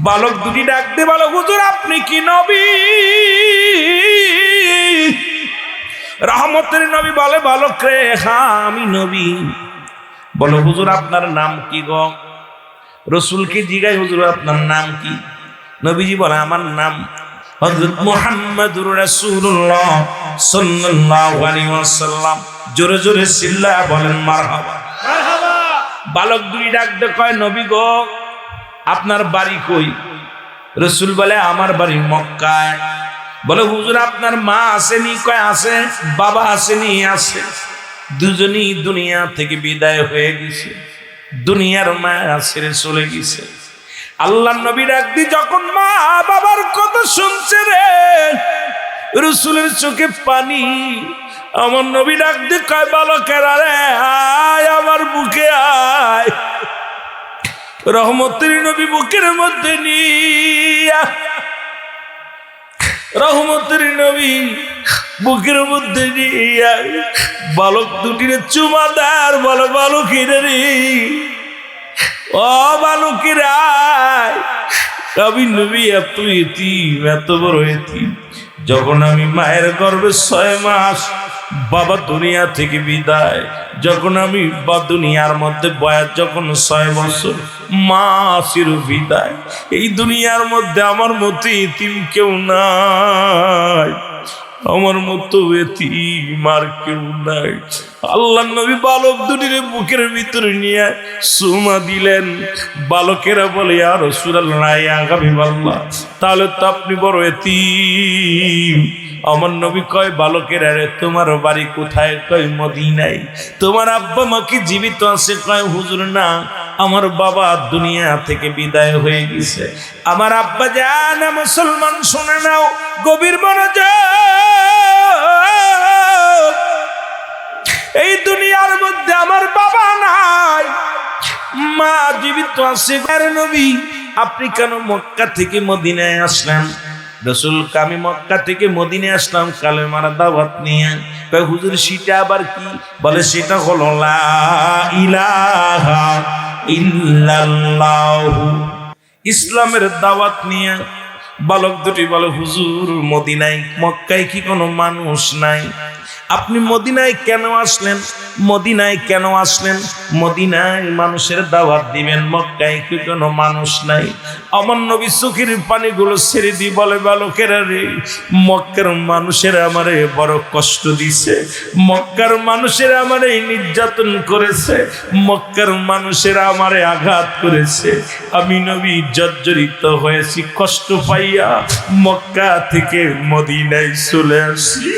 বালক দুটি ডাক দিয়ে বলো, হুজুর আপনি কি নবী? রহমতের নবী বলে, বালক রে হ্যাঁ আমি নবী। বলো হুজুর আপনার নাম কি গো? রাসূলকে জিজ্ঞাসা, হুজুর আপনার নাম কি? নবীজি বলে, আমার নাম হযরত মুহাম্মদুর রাসূলুল্লাহ সাল্লাল্লাহু আলাইহি ওয়াসাল্লাম। জোরে জোরে চিল্লায়া বলেন মারহাবা মারহাবা। বালক দুই ডাক দিয়ে কয়, নবী গো আপনার বাড়ি কই? রাসূল বলে, আমার বাড়ি মক্কায়। বলে হুজুর আপনার মা আসেনি? কয় আছে। বাবা আসেনি? আছে। দুজনই দুনিয়া থেকে বিদায় হয়ে গেছে, দুনিয়ার মায়া ছেড়ে চলে গেছে। আল্লাহ নবী ডাক দি যখন মা বাবার কথা শুনছে রে, রাসূলের চোখে পানি। আমার নবী ডাক দি কয়, বালকেরা রে আয় আমার বুকে আয়। রহমতের নবী বুকের মধ্যে নিয়া, রহমতের নবী বুকের মধ্যে নিয়া বালক দুটির চুমা দেয়, বলো বালকের রে, ও বালকের আয়। আমি নবী এত এতিম, এত বড় এতিম, যখন আমি মায়ের গর্ভে 6 মাস, বাবা দুনিয়া থেকে বিদায়, যখন আমি বা দুনিয়ার মধ্যে বয়স যখন 6 বছর, মা চির বিদায়। এই দুনিয়ার মধ্যে আমার মতো এতিম কেউ নাই, আমার মতো এতিম আর কেউ নাই। আল্লাহ নবী বালক দুটির বুকের ভিতরে নিয়ে সুমা দিলেন। বালকেরা বলে, ইয়া রাসূলুল্লাহ ইয়া হাবিবাল্লাহ, তাহলে তো আপনি বড় এতিম। আমার নবী কয়, বালকের আরে তোমার বাড়ি কোথায়? কয় মদিনায়। তোমার আব্বা মা কি জীবিত আছে? কয় হুজুর না, আমার বাবা দুনিয়া থেকে বিদায় হয়ে গেছে। আমার আব্বা জান মুসলমান, শুনে নাও গভীর মনোযোগ, এই দুনিয়ার মধ্যে আমার বাবা নাই, মা জীবিত আছে। নবী আপনি কেন মক্কা থেকে মদিনায় আসলেন? রসুল আমি মক্কা থেকে মদিনায় আসলাম কালেমার দাওয়াত নিয়ে। কয় হুজুর সেটা আবার কি? বলে সেটা হলো লা ইলাহা ইল্লাল্লাহু, ইসলামের দাওয়াত নিয়ে। বালক দুটি বলে হুজুর মদিনায় মক্কায় কি কোনো মানুষ নাই? আপনি মদিনায় কেন আসলেন? মদিনায় কেন আসলেন? মদিনায় মানুষের দাওয়াত দিবেন, মক্কায় কি কোনো মানুষ নাই? আমার নবী চোখের পানিগুলো ছেড়ে দিয়ে বলে বালকেরা রে, মক্কার মানুষের আমারে বড় কষ্ট দিছে, মক্কার মানুষের আমারে নির্যাতন করেছে, মক্কার মানুষের আমারে আঘাত করেছে। আমি নবী জর্জরিত হয়েছি, কষ্ট পাইয়া মক্কা থেকে মদিনায় চলে আসি।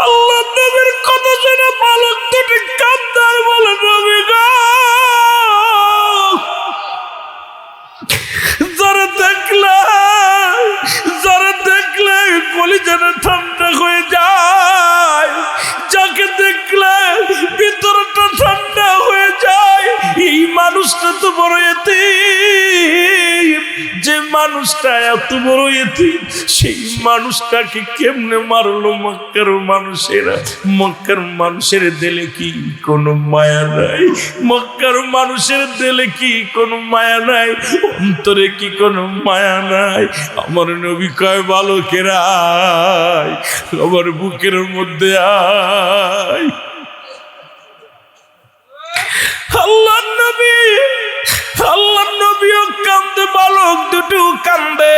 আল্লাহ নবীর কথা শুনে বালক দুটি কান্দার বলে নবী গো, যারা দেখলে কলিজাটা ঠান্ডা হয়ে যায়, যাকে দেখলে ভিতরটা ঠান্ডা হয়ে যায়, এই মানুষটা তো বড় এতিম। যে মানুষটা এত বড় এতিম, সেই মানুষটাকে কেমনে মারলো মক্কার মানুষেরা? মক্কার মানুষের দিলে কি কোনো মায়া নাই? মক্কার মানুষের দিলে কি কোনো মায়া নাই? অন্তরে কি কোনো মায়া নাই? আমার নবী কয় বালকেরা আয়, আমার বুকের মধ্যে আয়। আল্লাহ নবীও কান্দে, বালক দুটিও কান্দে।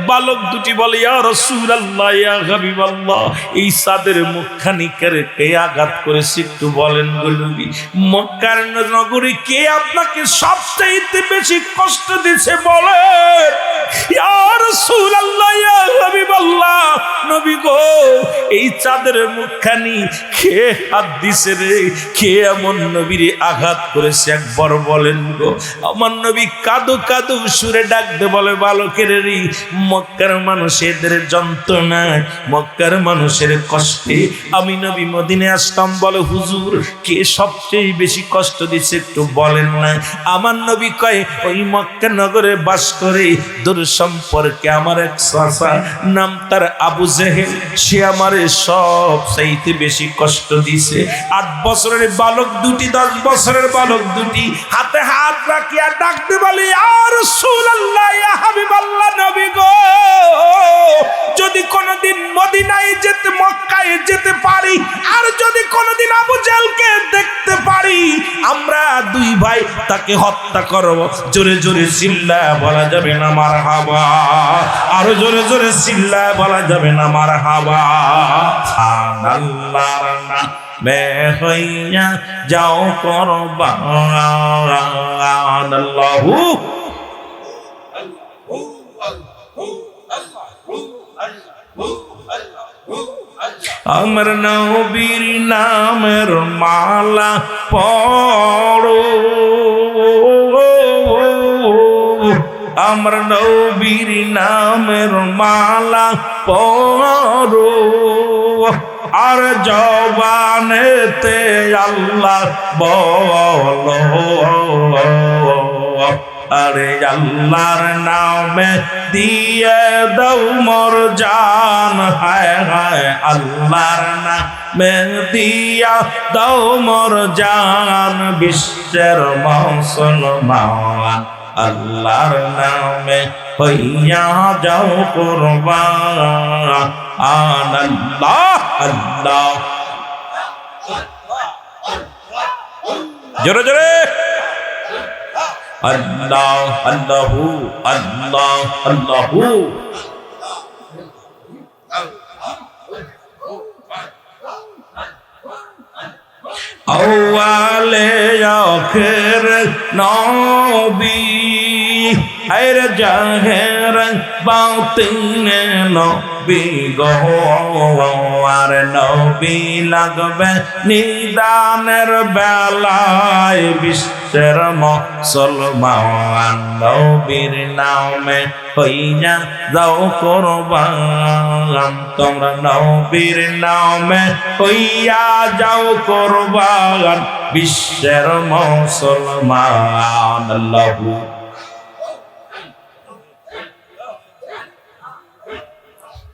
বালক দুটি বলে ইয়া রাসূলুল্লাহ, ইয়া হাবিবাল্লাহ, এই সাদের মুখখানি কে আঘাত করেছে একটু বলেন গো নবী? মক্কার নগরী কে আপনাকে সবচেয়ে বেশি কষ্ট দিয়েছে বলেন? ইয়া রাসূলুল্লাহ, ইয়া হাবিবাল্লাহ, নবী গো এই চাঁদের মুখখানি কে হাত দিছে রে? কে এমন নবীরে আঘাত করেছে একবার বলেন গো? আমার নবী কাদো কাদো সুরে ডাকতে বলে বালকের রে, মক্কার মানুষের যন্ত্রণায়, মক্কার মানুষের কষ্টে আমি নবী মদিনায় আসলাম। বলে হুজুর কে সবচেয়ে বেশি কষ্ট দিচ্ছে একটু বলেন না? আমার নবী কয় ওই মক্কা নগরে বাস করে দূর সম্পর্কে আমার এক চাচা, নাম তার আবু জেহেল, সে আমারে সবচাইতে বেশি কষ্ট দিছে। 8 বছরের বালক দুটি, 10 বছরের বালক দুটি হাতে হাত রাখিয়া ডাকতে বলে ইয়া রাসূলুল্লাহ, ইয়া হাবিবাল্লাহ, নবী গো যদি কোনদিন মদিনায় যেতে, মক্কায় যেতে পারি, আর যদি কোনদিন আবু জেহেলকে দেখতে পারি, আমরা দুই ভাই তাকে হত্যা করব। জোরে জোরে চিল্লায় বলা যাবে না মারহাবা? আরো জোরে জোরে চিল্লায় বলা যাবে না মারহাবা? আল্লাহর নামে হইয়া যাও কুরবান, আল্লাহু আমার নবীর নামের মালা পড়ো, আমার নবীর নামের মালা পড়ো, আর জবানেতে আল্লাহ বলো, আরে আল্লাহর নামে দিয়ে দাও মোর জান, হায় হায় আল্লাহর নামে দিয়া দাও মোর জান, বিশ্বের মুসলমান আল্লাহর নামে হইয়া যাও কুরবান, আল্লাহ আল্লাহ। জোরে জোরে আল্লাহ আল্লাহু আল্লাহ আল্লাহু। আউয়ালে আখির নবী, হায়র জাহের বাতিনে নবী গো, আর নবী লাগবে নিদানের বেলায়, বিশ্বের মুসলমান নবীর নামে হইয়া যাও কুরবান, তোমরা নবীর নামে হইয়া যাও কুরবান, বিশ্বের মুসলমান আল্লাহু।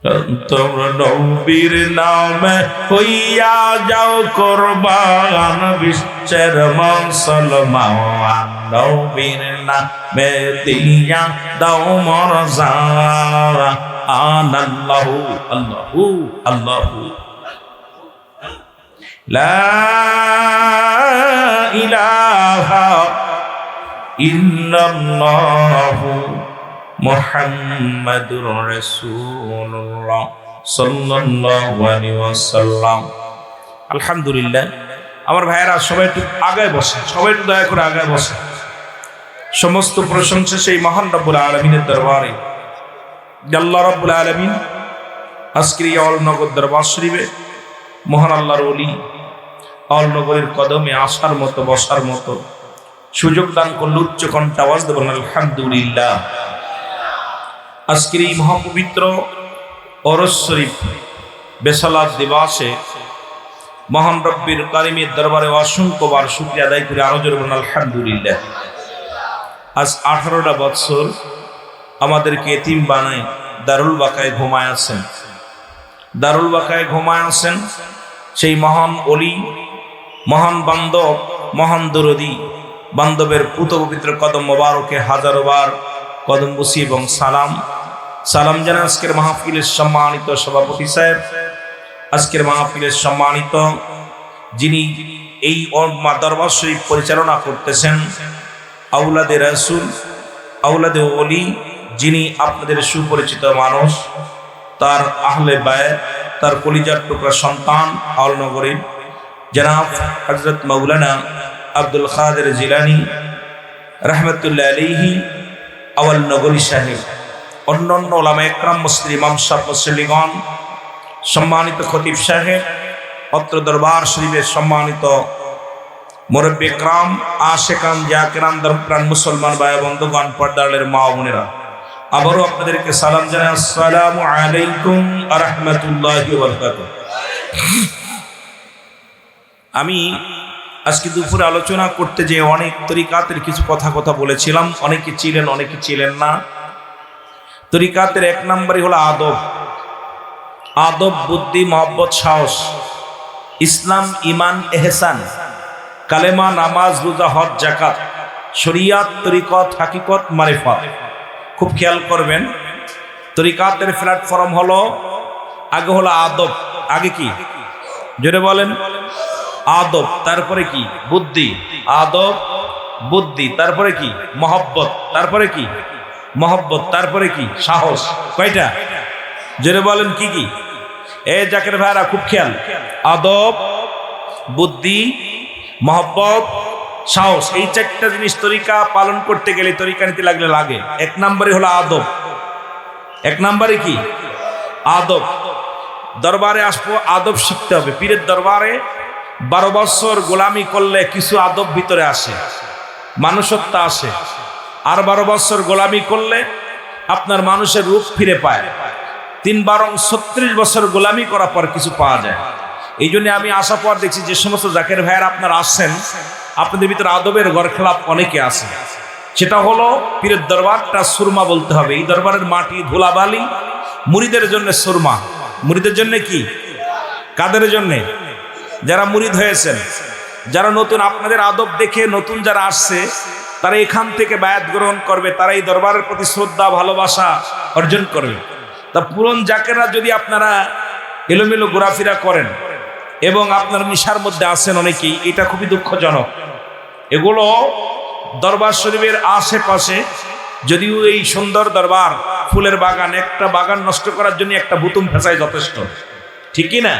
তোমরা নবীর নামে হইয়া যাও কুরবান বিশ্বের মুসলমান নবীর নামে দিয়া দাও মরজারা আনাল্লাহু আল্লাহু আল্লাহু লা ইলাহা ইল্লাল্লাহু মুহাম্মাদুর রাসূলুল্লাহ সাল্লাল্লাহু আলাইহি ওয়াসাল্লাম। আলহামদুলিল্লাহ, আমার ভাইয়েরা সবাই একটু আগায় বসে, সবাই একটু দয়া করে আগায় বসে। সমস্ত প্রশংসা সেই মহান রব্বুল আলামিনের দরবারে। আল্লাহ রব্বুল আলামিন আজকের এই অলনগর দরবার শরীফে মহান আল্লাহর ওলি অলনগরের কদমে আসার মতো বসার মতো সুযোগ দান করল। উচ্চ কণ্ঠে আওয়াজ দেবেন আলহামদুলিল্লাহ। আজকের এই মহাপবিত্র ওরস শরীফ বেসালাত দিবসে মহান রব্বির কারিমের দরবারে অসংখ্যবার শুকরিয়া আদায় করে আরো জোরে বলুন আলহামদুলিল্লাহ। আজ 18টা বছর আমাদেরকে এতিম বানায় দারুল বাকায় ঘুমায় আছেন। দারুল বাকায় ঘুমায় আছেন সেই মহান অলি, মহান বান্ধব, মহান দরদি বান্ধবের পুত পবিত্র কদম মোবারকে হাজারো বার কদম বসি এবং সালাম জানান আজকের মাহফিলের সম্মানিত সভাপতি সাহেব, আজকের মাহফিলের সম্মানিত যিনি এই দরবার শরীফ পরিচালনা করতেছেন, আউলাদে রাসূল, আউলাদে ওলি, যিনি আপনাদের সুপরিচিত মানুষ, তার আহলে বায়ত, তার কলিজার টুকরা সন্তান আলনগরীর জনাব হযরত মাওলানা আব্দুল কাদের জিলানী রাহমাতুল্লাহ আলাইহি আওয়াল নগরী সাহেব, অন্যান্য ওলামা একরাম, মুসলিম ইমাম সাহেব, মুসল্লিগণ, সম্মানিত খতিব সাহেব, অত্র দরবার শরীফের সম্মানিত মুরব্বি একরাম, আশেকান, জাকিরান, ধর্মপ্রাণ মুসলমান ভাই বন্ধুগণ, পর্দারের মা ও বোনেরা, আবারও আপনাদেরকে সালাম জানাই। আসসালামু আলাইকুম ওয়া রাহমাতুল্লাহি ওয়া বারাকাতুহু। আমি আজকে দুপুরে আলোচনা করতে যে অনেক তরিকাতের কিছু কথা বলেছিলাম, অনেকে ছিলেন অনেকে ছিলেন না। তরিকাতের 1 নম্বরই হলো আদব। আদব, বুদ্ধি, মহব্বত, সাহস, ইসলাম, ইমান, এহসান, কালেমা, নামাজ, রোজা, হজ, যাকাত, শরিয়াত, তরিকত, হাকিকত, মারিফাত। খুব খেয়াল করবেন, তরিকাতের প্ল্যাটফর্ম হলো, আগে হলো আদব। আগে কি জোরে বলেন? আদব, তারপরে কি? বুদ্ধি। আদব, বুদ্ধি, তারপরে কি? মহব্বত, তারপরে কি? মহব্বত, তারপরে কি? সাহস। কয়টা? জোরে বলেন কি কি? জাকের ভাইরা খুব খেয়াল, আদব, বুদ্ধি, মহব্বত, সাহস, এই 4টা জিনিস তরিকা পালন করতে গেলে, তরিকা নিতে লাগলে লাগে। 1 নম্বরে হলো আদব। 1 নম্বরে কি? আদব। দরবারে আসবো, আদব শিখতে হবে। পীরের দরবারে 12 বছর গোলামি করলে কিছু আদব ভিতরে আসে, মানুষত্ব আসে। আর 12 বছর গোলামি করলে আপনার মানুষের রূপ ফিরে পায়। 36 বছর গোলামি করার পর কিছু পাওয়া যায়। এই জন্য আমি আসার পর দেখছি যে সমস্ত জাকের ভাইয়েরা আপনারা আসছেন, আপনাদের ভিতরে আদবের গড়খেলাপ অনেকে আছে। সেটা হলো পীরের দরবারটা সুরমা বলতে হবে। এই দরবারের মাটি, ধুলাবালি মুরিদের জন্য সুরমা। মুরিদের জন্য কি? কাদের জন্য? যারা মুরিদ হয়েছেন, যারা নতুন, আপনাদের আদব দেখে নতুন যারা আসছে, তারা এখান থেকে বায়াত গ্রহণ করবে, তারা এই দরবারের প্রতি শ্রদ্ধা, ভালোবাসা অর্জন করবে। তা পুরন জাকেরা যদি আপনারা এলোমেলো ঘোরাফেরা করেন এবং আপনার নিশার মধ্যে আসেন অনেকেই, এটা খুবই দুঃখজনক। এগুলো দরবার শরীফের আশেপাশে, যদিও এই সুন্দর দরবার, ফুলের বাগান, একটা বাগান নষ্ট করার জন্য একটা বুতুম ফেঁসাই যথেষ্ট, ঠিক কি না?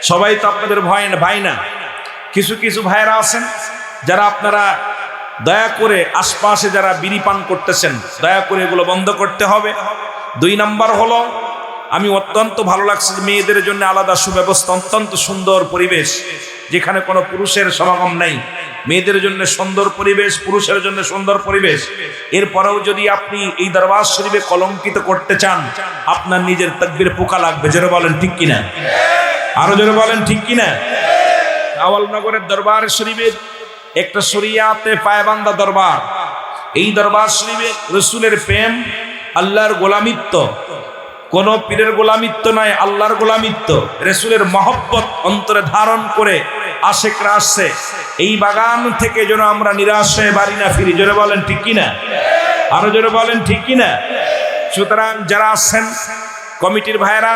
সবাই তো আপনাদের ভাই না। কিছু কিছু ভাইয়েরা আছেন যারা আপনারা দয়া করে আশপাশে যারা বিড়ি পান করতেছেন, দয়া করে এগুলো বন্ধ করতে হবে। 2 নম্বর হলো, আমি অত্যন্ত ভালো লাগছে মেয়েদের জন্য আলাদা সুব্যবস্থা, অত্যন্ত সুন্দর পরিবেশ, যেখানে কোনো পুরুষের সমাগম নাই। মেয়েদের জন্য সুন্দর পরিবেশ, পুরুষের জন্য সুন্দর পরিবেশ। এরপরেও যদি আপনি এই দরবার শরীফে কলঙ্কিত করতে চান, আপনার নিজের তাকবীরে পোকা লাগবে। জোরে বলেন ঠিক কিনা? আরো জোরে বলেন ঠিক কিনা? আওয়ালনগরের দরবার শরীফের একটা শরিয়াতে পায়বান্দা দরবার। এই দরবার শরীফে রসুলের প্রেম, আল্লাহর গোলামিত্ব, কোন পীরের গোলামিত্ব নয়, আল্লাহর গোলামিত্ব। রাসূলের মহব্বত অন্তরে ধারণ করে আশিকরা আসছে। এই বাগান থেকে যেন আমরা নিরাশ হয়ে বাড়ি না ফিরি। জোরে বলেন ঠিক কিনা? আরো জোরে বলেন ঠিক কিনা? সুতরাং যারা আসছেন কমিটির ভাইয়েরা,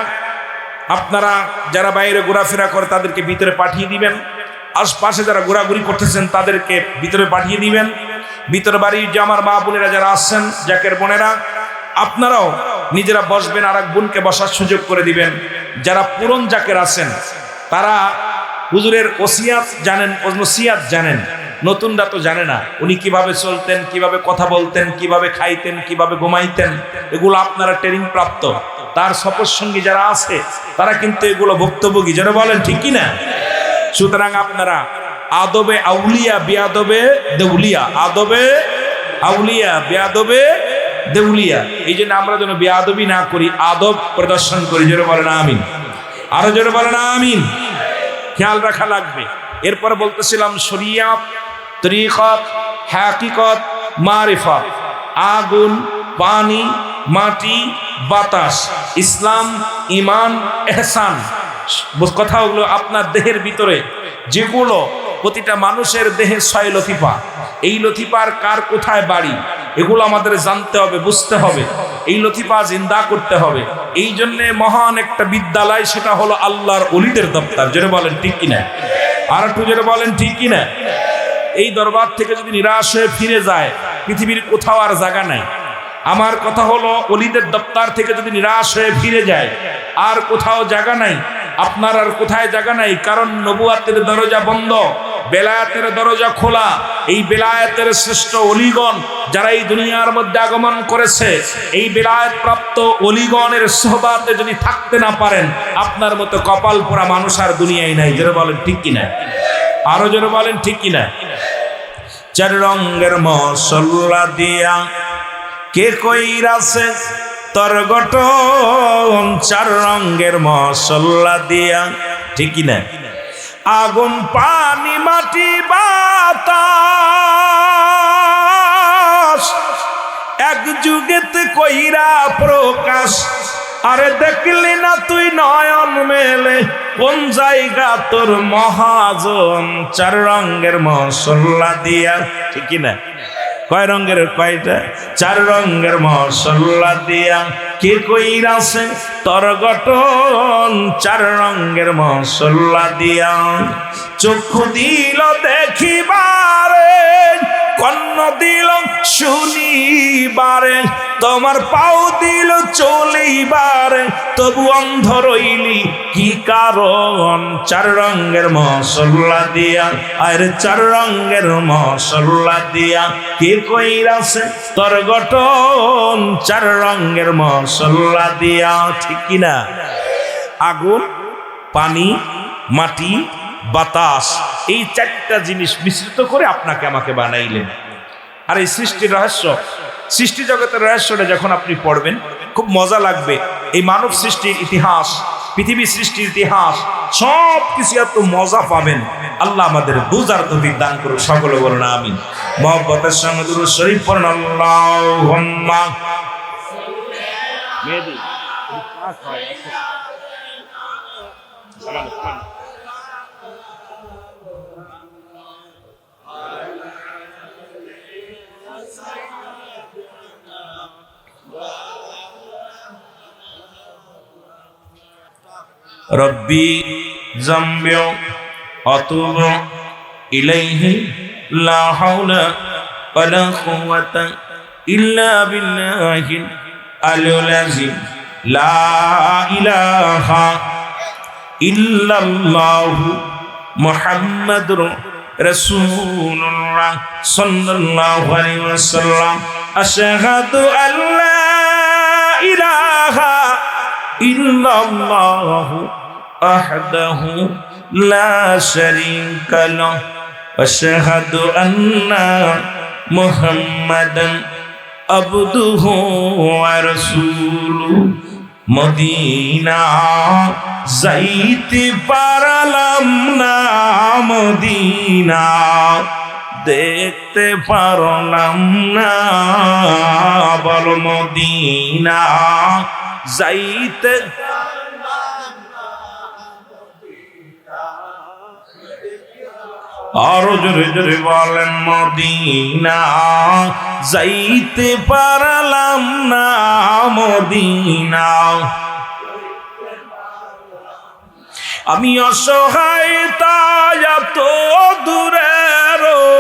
আপনারা যারা বাইরে ঘোরাফেরা করে তাদেরকে ভিতরে পাঠিয়ে দিবেন। আশপাশে যারা ঘোরাঘুরি করতেছেন তাদেরকে ভিতরে পাঠিয়ে দিবেন। ভিতরে বাড়ির যে আমার মা বোনেরা যারা আসছেন, জাকের বোনেরা, আপনারাও নিজেরা বসবেন, আর এক বোনকে বসার সুযোগ করে দিবেন। যারা পুরন জাকের আছেন তারা হুজুরের ওসিয়াত জানেন, নসিয়াত জানেন, নতুনরা তো জানে না উনি কিভাবে চলতেন, কিভাবে কথা বলতেন, কিভাবে খাইতেন, কিভাবে ঘুমাইতেন, এগুলো আপনারা ট্রেনিং প্রাপ্ত। তার সফর সঙ্গী যারা আছে তারা কিন্তু এগুলো ভুক্তভোগী। যারা বলেন ঠিক কিনা? সুতরাং আপনারা আদবে আউলিয়া বিয়াদবে দেউলিয়া, আদবে আউলিয়া বিয়াদবে দেউলিয়া, এই জন্য আমরা যেন বিয়াদবি না করি, আদব প্রদর্শন করি। জোরে বলেন আমিন। আরো জোরে বলেন আমিন। খেয়াল রাখা লাগবে। এরপর বলতেছিলাম শরিয়াত, তরিকত, হাকিকত, মারিফত, আগুন, পানি, মাটি, বাতাস, ইসলাম, ঈমান, ইহসান, কথাগুলো আপনার দেহের ভিতরে যেগুলো প্রতিটা মানুষের দেহে 6 লতিফা, এই লতিফার কার কোথায় বাড়ি এগুলো আমাদের জানতে হবে, বুঝতে হবে। এই লতিফা জিন্দা করতে হবে। এই জন্যে মহান একটা বিদ্যালয়, সেটা হলো আল্লাহর ওলিদের দপ্তর। জোরে বলেন ঠিক কিনা? আর একটু জোরে বলেন ঠিক কিনা? এই দরবার থেকে যদি নিরাশ হয়ে ফিরে যায়, পৃথিবীর কোথাও আর জায়গা নাই। আমার কথা হলো ওলিদের দপ্তর থেকে যদি নিরাশ হয়ে ফিরে যায়, আর কোথাও জায়গা নাই। আপনার আর কোথায় জায়গা নাই, কারণ নবুয়াতের দরজা বন্ধ, বেলায়েতের দরজা খোলা। এই বেলায়েতের শ্রেষ্ঠ অলিগণ যারা এই দুনিয়ার মধ্যে আগমন করেছে, এই বেলায়েত প্রাপ্ত অলিগণের সোহবাতে যদি থাকতে না পারেন, আপনার মতো কপাল পোড়া মানুষ আর দুনিয়ায় নাই। জোরে বলেন ঠিক কিনা? আরো জোরে বলেন ঠিক কিনা? 4 রঙের মশলা দিয়া কে কইরাছে তোর গঠন, 4 রঙের মশলা দিয়া, ঠিক কিনা? আগুন, পানি, মাটি, বাতাস এক যুগেতে কইরা প্রকাশ। আরে দেখলি না তুই নয়ন মেলে, কোন জায়গা তোর মহাজন, 4 রঙের মশলা দিয়া, ঠিক কিনা? কয় রঙের? কয়টা? 4 রঙের মশলা দিয়া কে কইরাছে তোর গঠন, 4 রঙের মশলা দিয়া। চক্ষু দিল দেখিবারে, কর্ণ দিল শুনিবারে, তোমার পাও দিল চলিবারে, তবু অন্ধ রইলি কি কারণ, 4 রঙের মশলা দিয়া। আর 4 রঙের মশলা দিয়া কে কইরাছে তোর গঠন, 4 রঙের মশলা দিয়া, ঠিক কিনা? আগুন, পানি, মাটি, বাতাস, এই 4টা জিনিস মিশ্রিত করে আপনাকে আমাকে বানাইলেন। আর এই সৃষ্টির রহস্য, সৃষ্টি জগতের রহস্যটা যখন আপনি পড়বেন খুব মজা লাগবে। এই মানব সৃষ্টির ইতিহাস, পৃথিবী সৃষ্টির ইতিহাস, সব কিছু এত মজা পাবেন। আল্লাহ আমাদের বুঝার তৌফিক দান করুন। সকলে বলুন আমিন। মহব্বতের সঙ্গে দুরূদ শরীফ পড়ুন। আল্লাহুম্মা মেহেদি রব্বি জাম্বি আতুবু ইলাইহি লা হাওলা ওয়ালা কুওয়াতা ইল্লা বিল্লাহিল আলিয়্যিল আযীম। লা ইলাহা ইল্লাল্লাহু মুহাম্মাদুর রাসূলুল্লাহ সাল্লাল্লাহু আলাইহি ওয়াসাল্লাম। আশহাদু আল্লা ইলাহা ইল্লাল্লাহু ওয়াহদাহু লা শারীকা লাহু ওয়া আশহাদু আন্না মুহাম্মাদান আবদুহু ওয়া রাসূলুহু। মদিনা যাইতে পারলাম না, মদিনা দেখতে পারলাম না, বল মদিনা যাইতে আরো জোরে জোরে বলেন মদিনা যাইতে পারলাম না মদিনা আমি অসহায় তাই এত দূরে রই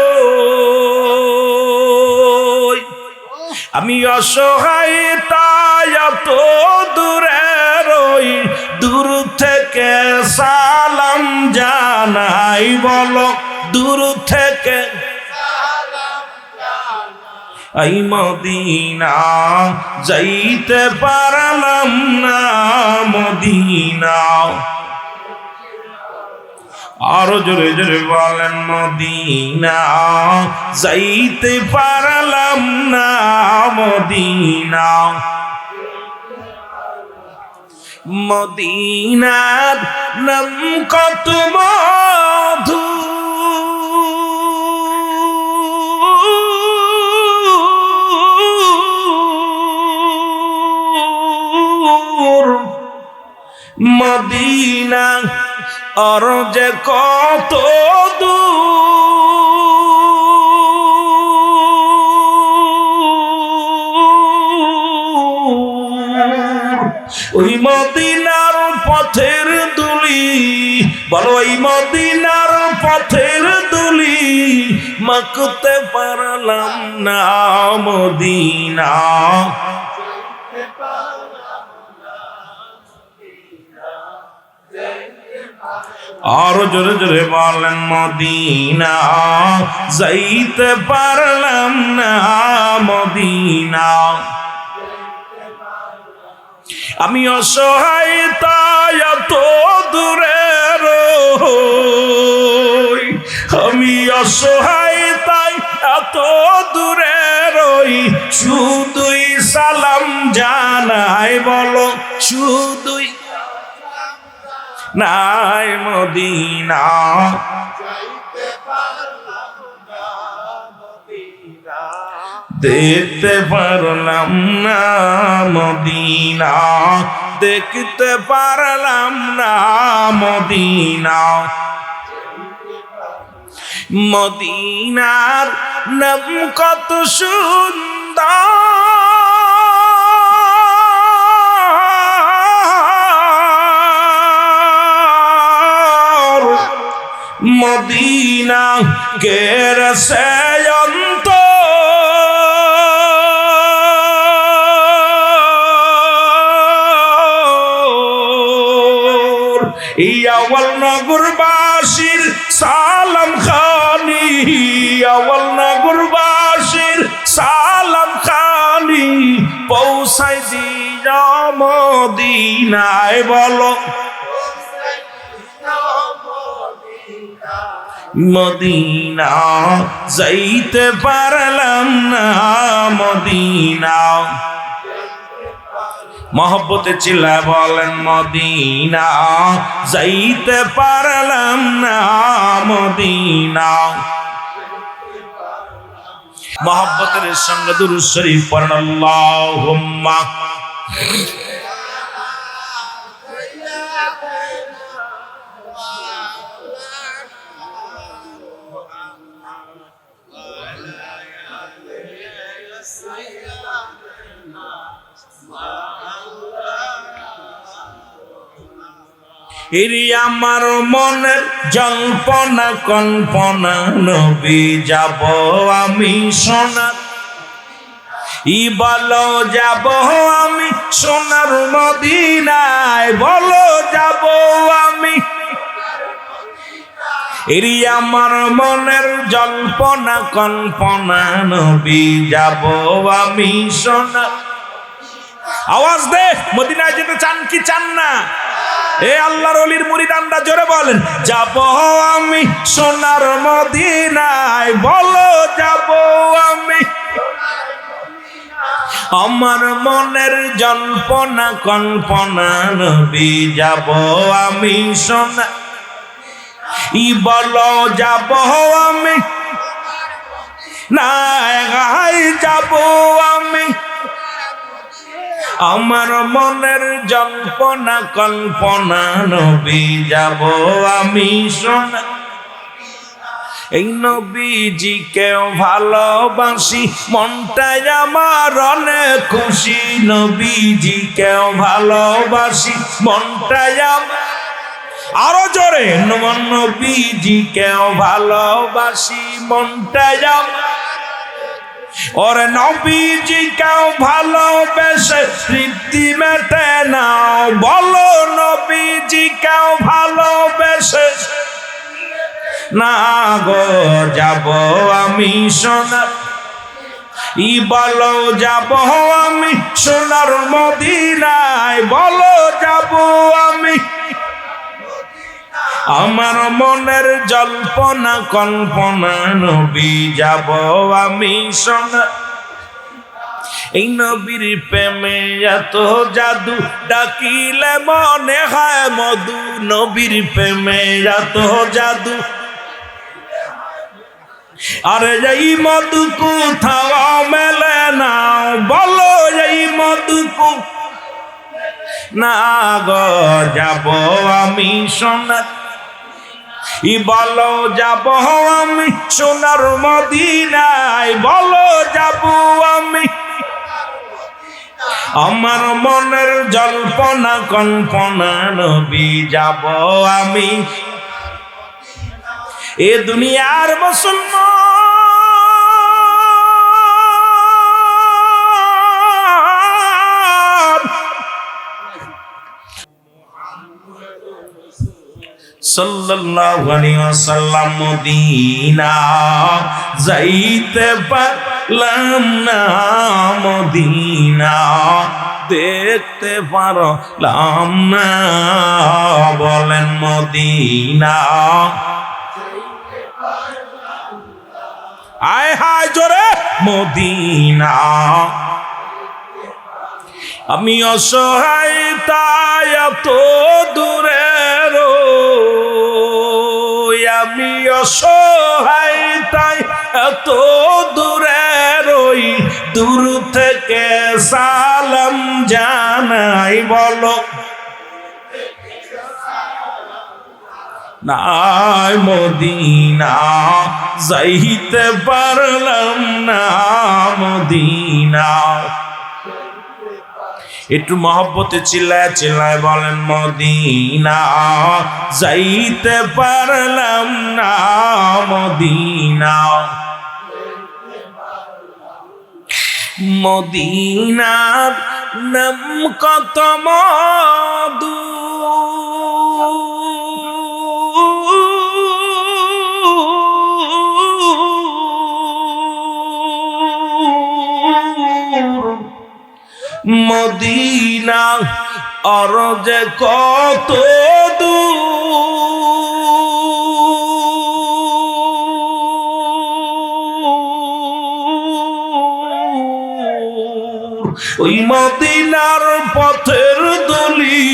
আমি অসহায় তাই এত দূরে রই দূর থেকে সালাম জানাই বলো দূর থেকে এই মদিনা যাইতে পারলাম না মদিনা আরো জোরে জোরে বলেন মদিনা যাইতে পারলাম না মদিনা মদিনার নাম কত মধু মদিনা আর যে কত ওই মদিনার পথের দুলি বলো ওই মদিনার পথের দুলি মাখতে পারলাম না মদিনা আরো জোরে জোরে বলেন মদিনা যাইতে পারলাম না মদিনা আমি অসহায় তাই এত দূরে রই আমি অসহায় তাই এত দূরে রই শুধুই সালাম জানাই বলো শুধুই নাই মদিনা দেখতে পারলাম না মদিনা দেখতে পারলাম না মদিনা মদিনার নাম কত সুন্দর মদিনা কেরসে ইয়াওয়াল নগরবাসীর সালাম খানি ইয়াওয়াল নগরবাসীর সালাম খানি পৌঁছাই দিয়া মদিনায় বলো মদিনা যাইতে পারলাম না মদিনা মহব্বতে চিল্লা বলেন মদিনা যাইতে পারলাম না মদিনা মহব্বতের সঙ্গে দুরূদ শরীফ পড়েন আল্লাহুম্মা এরি আমার মনের জল্পনা কল্পনা নবী যাব আমি সোনার ই বলো যাব আমি সোনার মদিনায় বলো যাব আমি এরি আমার মনের জল্পনা কল্পনা নবী যাব আমি সোনার আওয়াজ দে মদিনায় যেতে চান কি চান না এ আল্লাহর ওলির মুরিদানরা জোরে বলেন যাব আমি সোনার মদিনায় বলো যাব আমি আমার মনের জল্পনা কল্পনা নবী যাব আমি সোনা ই বলো যাব আমি না যাব আমি আমার মনের জল্পনা কল্পনা নবী যাব আমি সোনা এই নবীজিকেও ভালোবাসি মনটাই আমার অনেক খুশি নবীজিকেও ভালোবাসি মনটাই আমার আরো জোরে নবীজিকেও ভালোবাসি মনটাই আমার ওরে নবীজিকেও ভালোবেসে তৃপ্তি মেটে না বলো নবীজিকেও ভালোবেসে না গো যাব আমি সোনার ই বলো যাব আমি সোনার মদিনায় বলো যাব আমি আমার মনের জল্পনা কল্পনা নবী যাব আমি সোনার এই নবীর প্রেমে এত জাদু ডাকিলে মনে হয় মধু নবীর প্রেমে এত জাদু আরে এই মধু কোথাও মেলে না বলো এই মধু না গো যাব আমি সোনার ই বলো যাব আমি সোনার মদিনায় বলো যাব আমি আমার মনের জল্পনা কল্পনা নবী যাব আমি এ দুনিয়ার মুসলমান সাল্লাল্লাহু আলাইহি ওয়াসাল্লাম মদিনা যাইতে পারলাম না মদিনা দেখতে পারলাম না বলেন মদিনা আয় হায় জোরে মদিনা আমি অসহায় তাই এত দূরে রই আমি অসহায় তাই এত দূরে রই দূর থেকে সালাম জানাই বলো নাই মদিনা যাইতে পারলাম না মদিনা একটু মহব্বতে চিল্লায় চিল্লায় বলেন মদিনা যাইতে পারলাম না মদিনা মদিনার নাম কত মধু মদিনা আর যে কত দূর ওই মদিনার পথের দুলি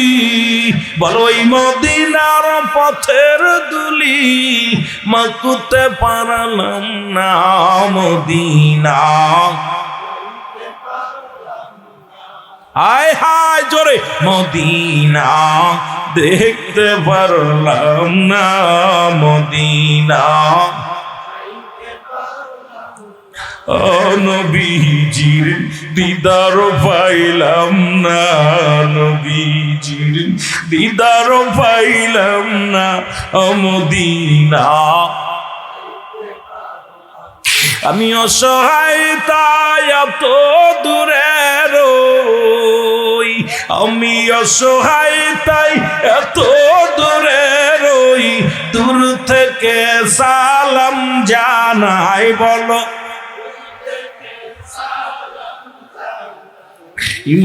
বলো ওই মদিনার পথের দুলি মাকুতে পারলাম না মদিনা আয় হায় জোরে মদিনা দেখতে পারলাম না মদিনা ও নবীজির দিদার পাইলাম না নবীজির দিদার পাইলাম না মদিনা আমি অসহায় তাই এত দূরে রই আমি অসহায় তাই এত দূরে রই দূর থেকে সালাম জানাই বলো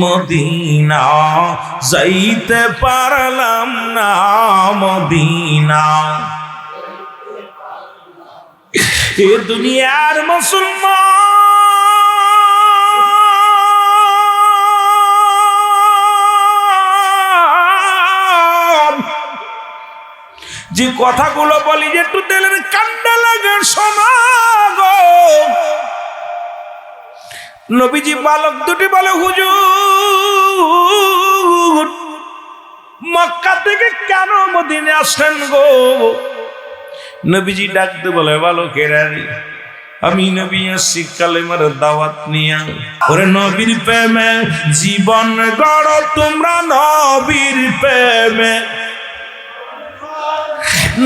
মদিনা যাইতে পারলাম না মদিনা এ দুনিয়ার মুসলমান যে কথাগুলো বলি যে একটু দিলের কান্না লাগে শোনা গো নবীজি বালক দুটি বলে হুজুর হুজুর মক্কা থেকে কেন মদিনে আসলেন গো? নবীজি ডাকতে বলে, ভালো কেরারি, আমি নবী আসছি কালেমার দাওয়াত নিয়া। ওরে নবীর প্রেমে জীবন গড়ো তোমরা, নবীর প্রেমে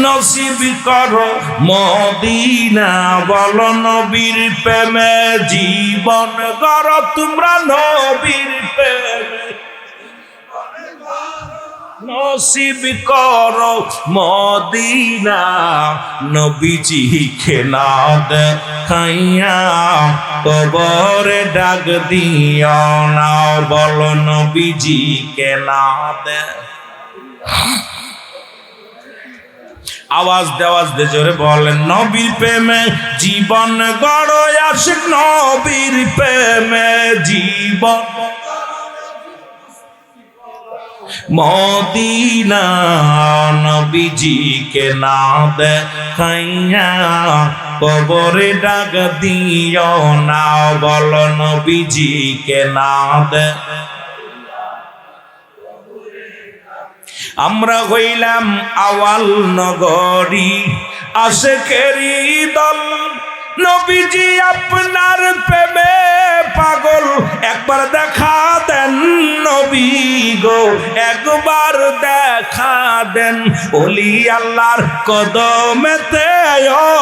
নসিব করো মদিনা। বলো নবীর প্রেমে জীবন গড়ো তোমরা, নবীর প্রেমে নসিব করো মদিনা। নবীজি খেনা দেখাইয়া কবরে ডাক দিও না। বলো নবীজি কেনা দে। আওয়াজ দেওয়াজ দে জোরে বলেন, নবীর প্রেমে জীবন গড়ো আশিক, নবীর প্রেমে জীবন মদিনা। নবীজি কে না দেখাইয়া কবরে ডাক দিও না। বলো নবীজি কে না দে। আমরা হইলাম আওয়াল নগরী আশিকেরি দল, নবীজি আপনার প্রেমে পাগল। একবার দেখা দেন নবী গো, একবার দেখা দেন। ওলি আল্লাহর কদমেতে,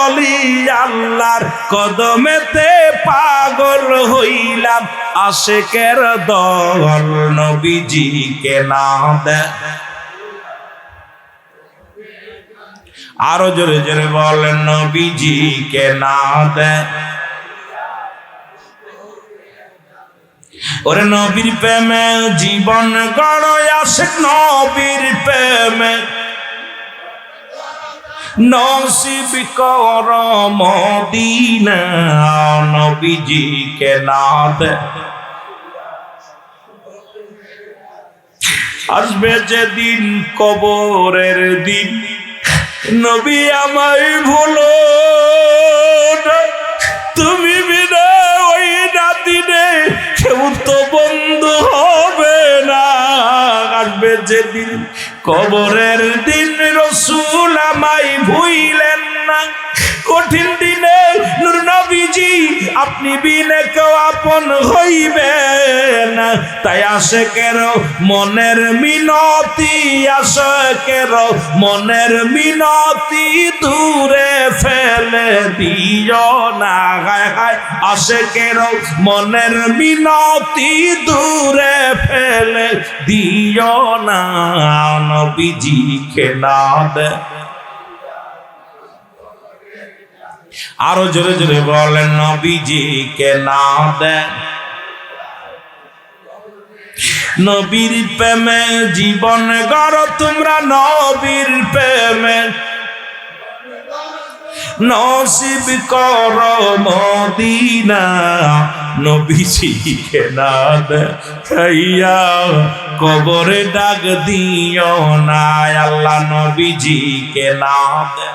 ওলি আল্লাহর কদমেতে পাগল হইলাম আশিকের দল। নবীজি কে না দে। আরো জোরে জোরে বলেন, নবীজি কে না দে। ওরে নবীর প্রেমে জীবন গড়ো আশিক, নবীর প্রেমে নসিব করো মদিনা। নবীজি কে না দে। আসবে যেদিন কবরের দিন, নবী আমায় ভুলো না। তুমি বিনা ওই রাতিনে কেউ তো বন্ধু হবে না। আসবে যেদিন কবরের দিন, রসুল আমায় ভুইলেন না। কঠিন দিনে নূর নবীজি আপনি বিনে কেউ আপন হইবে না। তাই আশিকের মনের মিনতি, আশিকের মনের মিনতি দূরে ফেলে দিও না। আশিকের মনের মিনতি দূরে ফেলে দিও না। নবীজি কে না দে। আরো জোরে জোরে বলেন, নবীজি কে না দে। নবীর প্রেমে জীবন গড়ো তোমরা, নবীর প্রেমে নসিব করো মদিনা। নবীজি কে না দেখাইয়া কবরে ডাক দিও না। আল্লাহ নবীজি কে না দে।